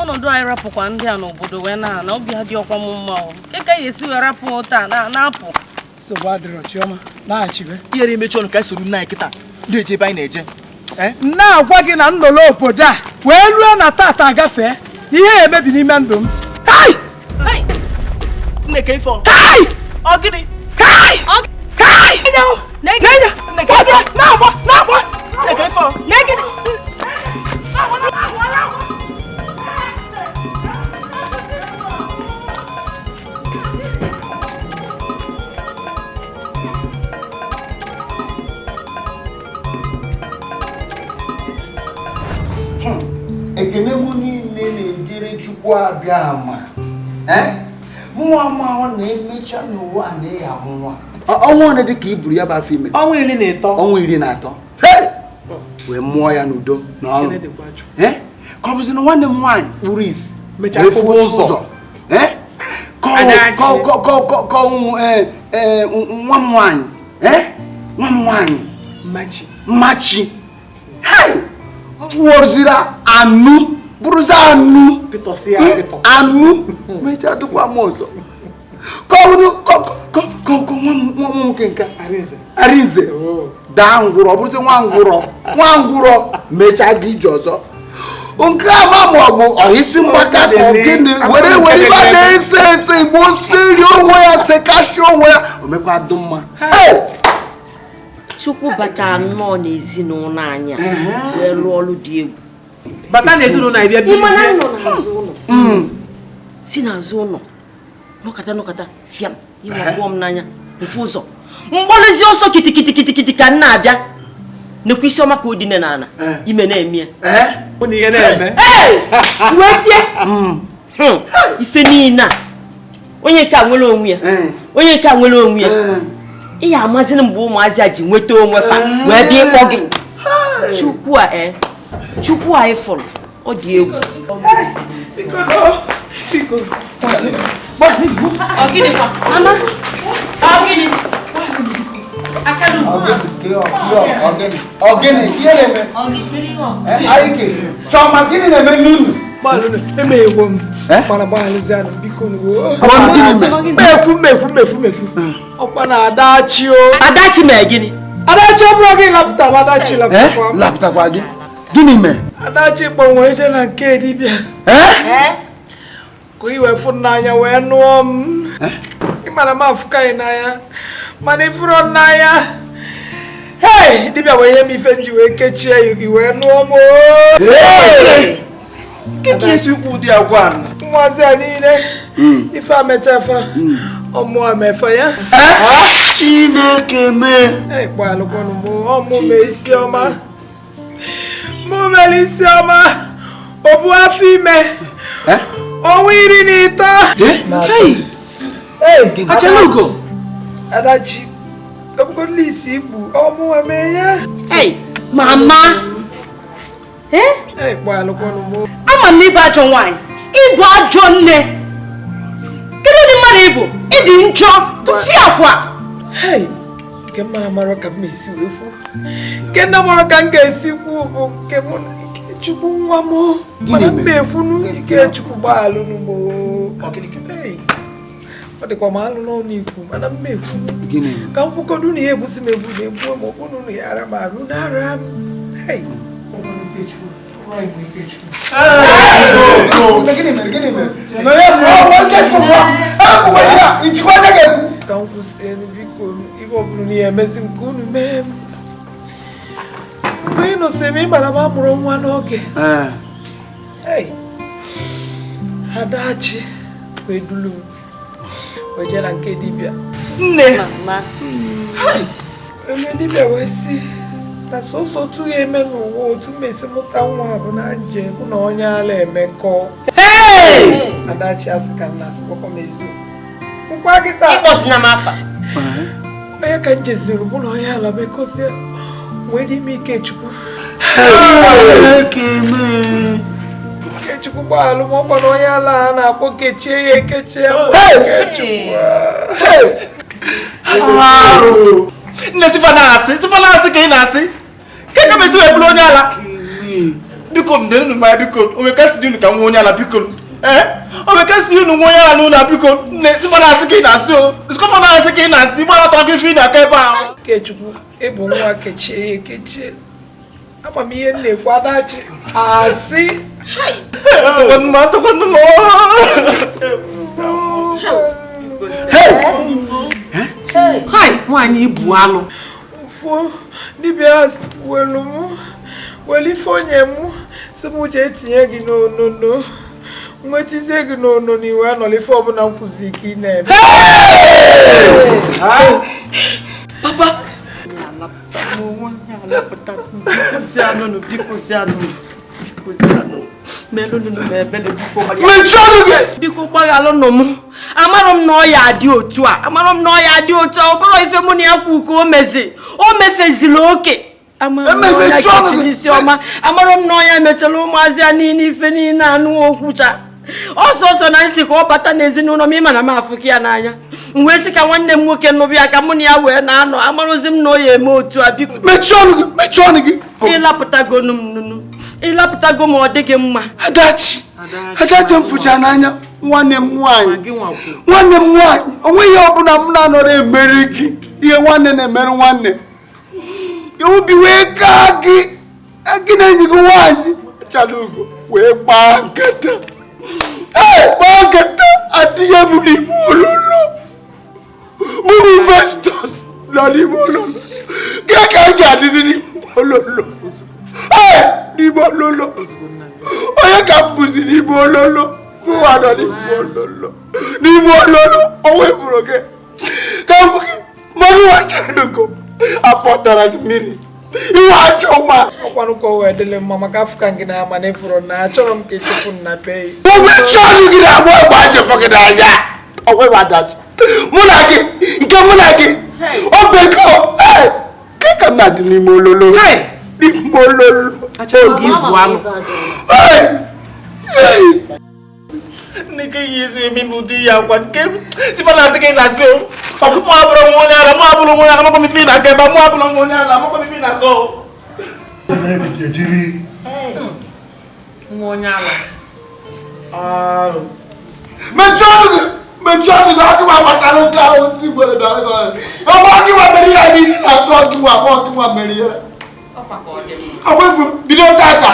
ọnọdụ anyị rapụkwa ndị a n'obodo wee na obi adị ọkwa m mma ọ keke ya esi wee rapụ taa na-apụ nsogbu adịrọ Chioma na-achịbe ihere emechi ọnụ ka anyị soro nna anyị kịta na-eje ebe anyị na-eje na-agwa gị na nnọrọ obodo a wee ruo na tata agafee ihe ya emebi n'ime ndụ m Nneka ife ọ gịnị Chukwu abịama. Mụnwa ma ọ na-emecha n'ụwa na-eya nwa. Ọnwa one dị ka iburu ya bụ afọ ime. Ọnwa 13. Ọnwa 13. Wee mụọ ya n'udo na ọrụ. Ka ọ bụzi na nwanne m nwaanyị kpuru isi wee fụ ụzọ. Nwa m nwaanyị. Nwa m nwaanyị. Mmachi. Wọrụziri anụ. Bụrụzi anụ. Anụ. Mechaa dịkwa m ọzọ. Ka nwa m nke nka. Arinze. Daa ngwụrọ. Bụrụzi nwa ngwụrọ. Mechaa gị ije ọzọ. Nke ama ma ọ bụ ọhịsị mgbaka ka gịnị were ibe na-ese igbo siri onwe ya sekashi onwe ya o mekwa dụ mma. Chukwu bata nnọọ n'ezinụlọ anyị wee rụọ ọrụ dị egwu. Bata n'ezinụlọ anyị bịa bịa si n'azụ ụlọ nọkata fiam iwe abụọ m n'anya mfe ụzọ mgbalịzi ọsọ kitikiti ka m na-abịa nekwa isi ọma ka o dine n'ala ime na-eme ife niile a onye nke a nwere onwe ya ihe amazịrị mgbe ụmụazị a ji nweta onwe fa wee bịa ịkpọ gị Chukwu a ịfụrụ ọ dị egwu. Ọkwa na Adachi o. Adachi mee gịnị? Adachi ọ bụrụ gị lapụta Adachi lapụtakwa gị. Gịnị mee? Adachi kpọnwụ eze na nke dibịa. Ka iwe fụ n'anya wee nụọ m. Ịmana m afụkaghị n'anya mana ifuru n'anya. Hey, dibịa wee nye m ife nji wee kechie ya gị wee nụọ m. Keke esi ukwu ụdị agwa nwazi a niile ife amechafa ọmụ amefa ya. Chineke mee. Gbalụkwanụ m ọmụ mee isi ọma. Mụ mere isi ọma obu afọ ime ọnwa 13. Achalugo. Adachi obugodili isi igbu ọmụ eme ya. Mama. Gbalụkwanụ m. Ama m ịbụ ajọ nwaanyị, ịbụ ajọ nne. Kedu ụdị mmadụ ịbụ? Ịdị njọ, tụfịa akwa. Nke mara mara ka m esi wee kwu. Nke nna mara ka m ga-esi kwu bụ nke mụ na Ikechukwu nwa m. Mana m ekwunu Ikechukwu gbaalụ n'ugbo. Ọ dịkwa m alụ n'ọnụ ikwu mana m ekwunu. Ka m kwukodu na ihe ebusi m egbu na-egbu m ọkpụnụ na ya ara m arụ n'ara m. Ka m kwụsị biko ibe ọbụla na ya emezi m ka unu mee m. Mgbe ị nọsị ebe ị mara m amụrụ nwa n'oge. Adachi wee dulu m wee jee na nke dibịa. Nne eme dibịa wee si na sọsọ otu ya eme n'ụwa otu mmesi mụta nwa bụ na nje mụ na onye ala emekọ. Adachi asị ka nna asị kpọkọ m eziokwu. Nkwa gị taa ịkpọsi na m afa onye ka njeziri mụ na onye ala mekọzie nwee n'ime Ikechukwu. Ikechukwu gbaalụ m ọkwa na onye ala ha na-akpọ kechie ya ekechie ya nne sifa na-asị ka ị na-asị ka mesi wee bụrụ onye ala. Biko m denu ma biko omekasị dị unu ka nwa onye ala biko omekasị unu nwa onye ala n'ụlọ biko nne sifa na-asị ka ị na-asị o sikọfa na-asị ka ị na-asị gbara atọ gị ife ị na-aka ebe ahụ. Ikechukwu ịbụ nwa kechie ya ekechie amamihe na-ekwu Adachi asị atụkwanụ nwaanyị ibu alụ mfu dibịa welu m welu ife onye m si m jee etinye gị n'onono nwetizie gị n'onono iwe anọla ife ọbụla nkwụzi ka ị na-eme. Papa biko gbaghalụ nụ m amarọ m na ọ ya adị otu a ọ bụrụ ife mụ na ya kwu ka o mefeziri oke amarọ m na ọ ya mechara ụmụazị ya niile ife niile anụ okwucha ọsọsọ na nsị ka ọ bata n'ezinụlọ m ịma na m afụ ya n'anya m wee sị ka nwanne m nwoke nụbụ ya ka mụ na ya wee na-anọ amarụzi m na ọ ya eme otu a biko mechie ọnụ gị ịlapụtago ma ọ dịghị mma Adachi m fụcha n'anya nwanne m nwaanyị onweghị ọbụla m na-anọrọ emeri gị ihe nwanne na-emere nwanne obi wee kaa gị na enyi gị nwaanyị chalugo wee gbaa nkata adịghị m n'ime ololo mụ investors nọ n'ime ololo gị ka anyị ga-adịzi n'ime ololo onye ka m bụzi n'ime ololo mụwa nọ n'ime ololo o wefuru gị ka m gị mmanụ wachalugo afọ tara gị mmiri iwe achọ nwa ọkwanụkọ wee dịle mma maka afọ ka gị na ama na ịfụrụ na achọrọ m ka Ikechukwu na be mechie ọnụ gị na agba egbe ajọfọ gị n'anya ọgwebe Adachi mụ na gị ọ bụ ego ke ka m na-adị n'ime ololo Nike yesu emi mudi ya kwa nke sifana sike na so mo aburo mo ni ara mo ko mi fi na ke ba mo aburo mo ni ara mo ko mi fi na go na bi ti jiri mo nyala Mejọ́nù náà kí wọ́n bàtà ló ká ó sì gbọ́dọ̀ dáná gan-an. Ọmọ kí wọ́n mẹ́rin yá ní àtúntò kí wọ́n mẹ́rin yá. Ọmọ ìfún bídó tààtà.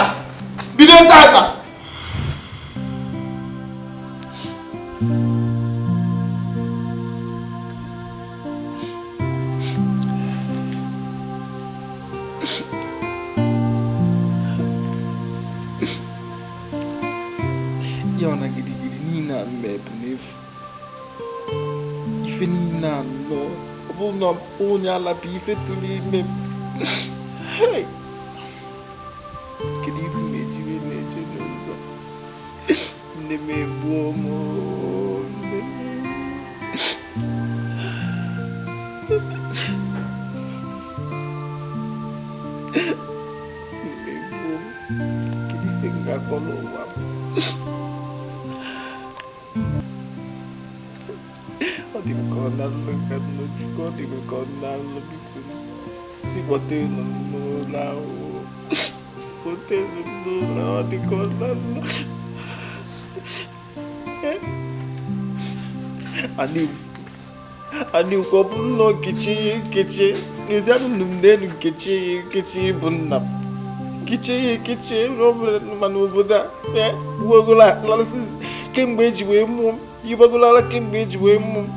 Ya na gidigidi niile a mmepe n'efu ife niile anọ ọ bụ na onye alapụ ife tụrụ ime m kedu ihu na-ejiri na-eje n'ụzọ nne m egbuo m nne m egbuo m kedu ife m ga-akọ n'ụwa m ọ dị m ka ọ na-alụ ka nnọchukwu ọ dị m ka ọ na-alụ biko si kpọtelu m n'ụlọ ahụ kpọtelu m n'ụlọ ọ dị ka ọ na-alụ anịkwa ọ bụ nnọọ nkechi n'ezianụ m n'elu nkechi bụ nna m nkechi mana obodo a uwegola lalụsị kemgbe eji wee mụọ m yigbagolala kemgbe eji wee mụọ m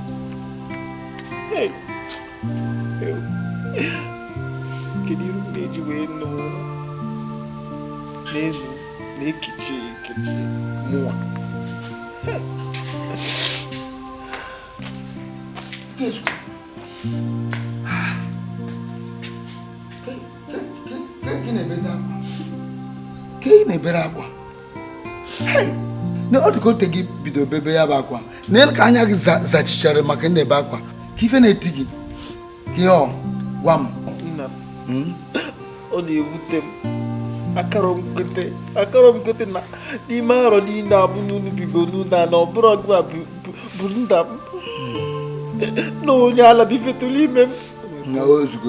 kedu iru na-eji wee nọ n'elu na-ekechi mụwa Ke ị na-ebere akwa ọ dị ka ote gị bido bebe ya bụ akwa n'elu ka anya gị zachichara maka na-ebe akwa ka ife na-eti gị ka ihe gwa m nna ọ na-ewute m akara m kwete na n'ime arọ niile abụ n'unu bigo n'unu a na ọ bụrụ ọgụ a bụ nda m na onye ala bifetụrụ ime m na ozugbo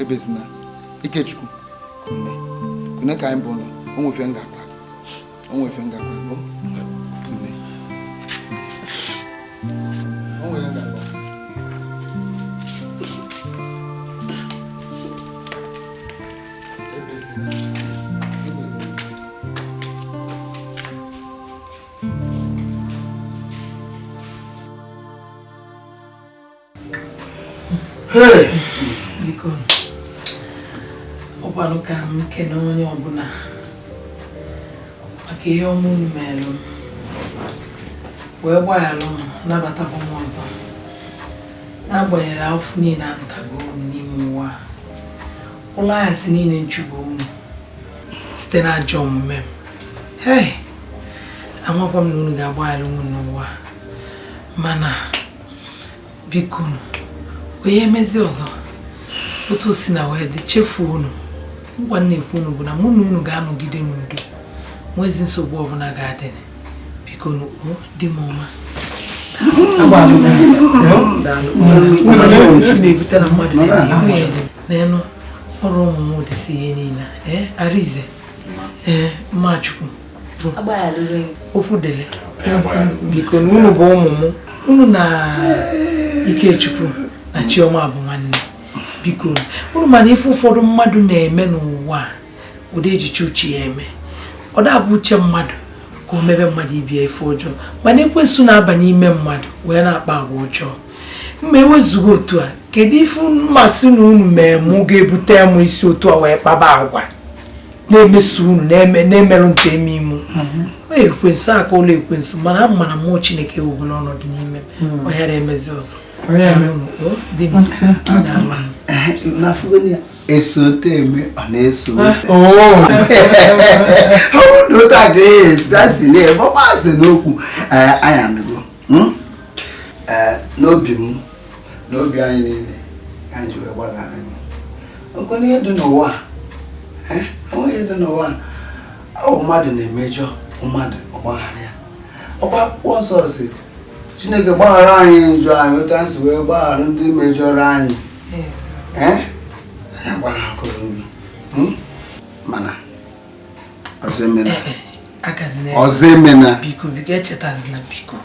ebezina Ikechukwu kune ka anyị bụ nọ onwefe ngakwa biko ọgbalụ ka m kene onye ọbụla maka ihe ọma unu meelụ m wee gbaghalụ m nabatakwa m ọzọ n'agbanyeghị afọ niile ntago unu n'ime ụwa ụlọ ahịa si niile nchụgo unu site na ajọ omume m. Hey, amakwa m na unu ga-agbaghara unu n'ụwa, mana biko onye emezi ọzọ otu si na wee dị chefuo unu. Ngwa na-ekwu unu bụ na mụ na unu ga-anọgide n'udo, nwezi nsogbu ọbụla ga-adị. Biko dị m ọma na-ebute na mmadụ n'elu ọrụ ụmụ m dịsi ihe niile. Arize Mmachukwu okwu dele biko na unu bụ ụmụ m, unu na Ikechukwu na Chioma bụ nwanne. Biko unu mana ife ụfọdụ mmadụ na-eme n'ụwa ụdị ejiche uche ya eme, ọ da-abụ uche mmadụ ka o mebe mmadụ ibia ife ọjọọ, mana ekwensu na-aba n'ime mmadụ wee na-akpa agwa ọjọọ. Mma ewezuga otu a, kedu ife mmasị na unu mee mụ ga-ebute m isi otu a wee kpaba agwa na-emeso unu na-emerụ nke eme imu? Ekwensu aka ụlọ ekwensu, mana a mana mmụọ Chineke ewubere ọnọdụ n'ime m, ọ ghara emezi ọzọ. Esote eme ọ na-eso obodo ka ga-esi na-ebe ọmasị n'okwu anyị anụgo n'obi m n'obi anyị niile ka anyị ji wee gbaghara okwu n'ihe dị n'ụwa onye dị n'ụwa ọ mmadụ na-emejọ mmadụ ọgbaghara ya. Ọgba akwụkwọ nsọ si Chineke gbaghara anyị njọ anyị otu anyị si wee gbaghara ndị mejọrọ anyị. Mana ọzọ emena biko echetazina biko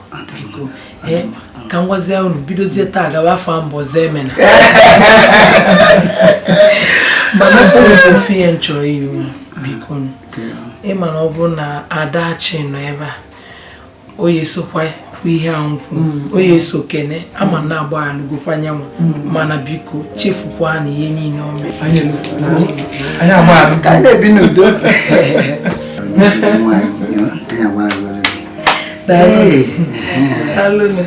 ka m gwazie unu bidozie taa gaba afọ mbọ ọzọ emena mana bụ ofe ihe nchọ iwu biko ịma na ọ bụrụ na Adachi nọ ebe a oye sokwa ihe ankwụ onye so kene ama na agba alụgokwa anyanwụ, mana biko chefukwa na ihe niile o mere. Anyị agba ka anyị ebi n'udo. Daalụ.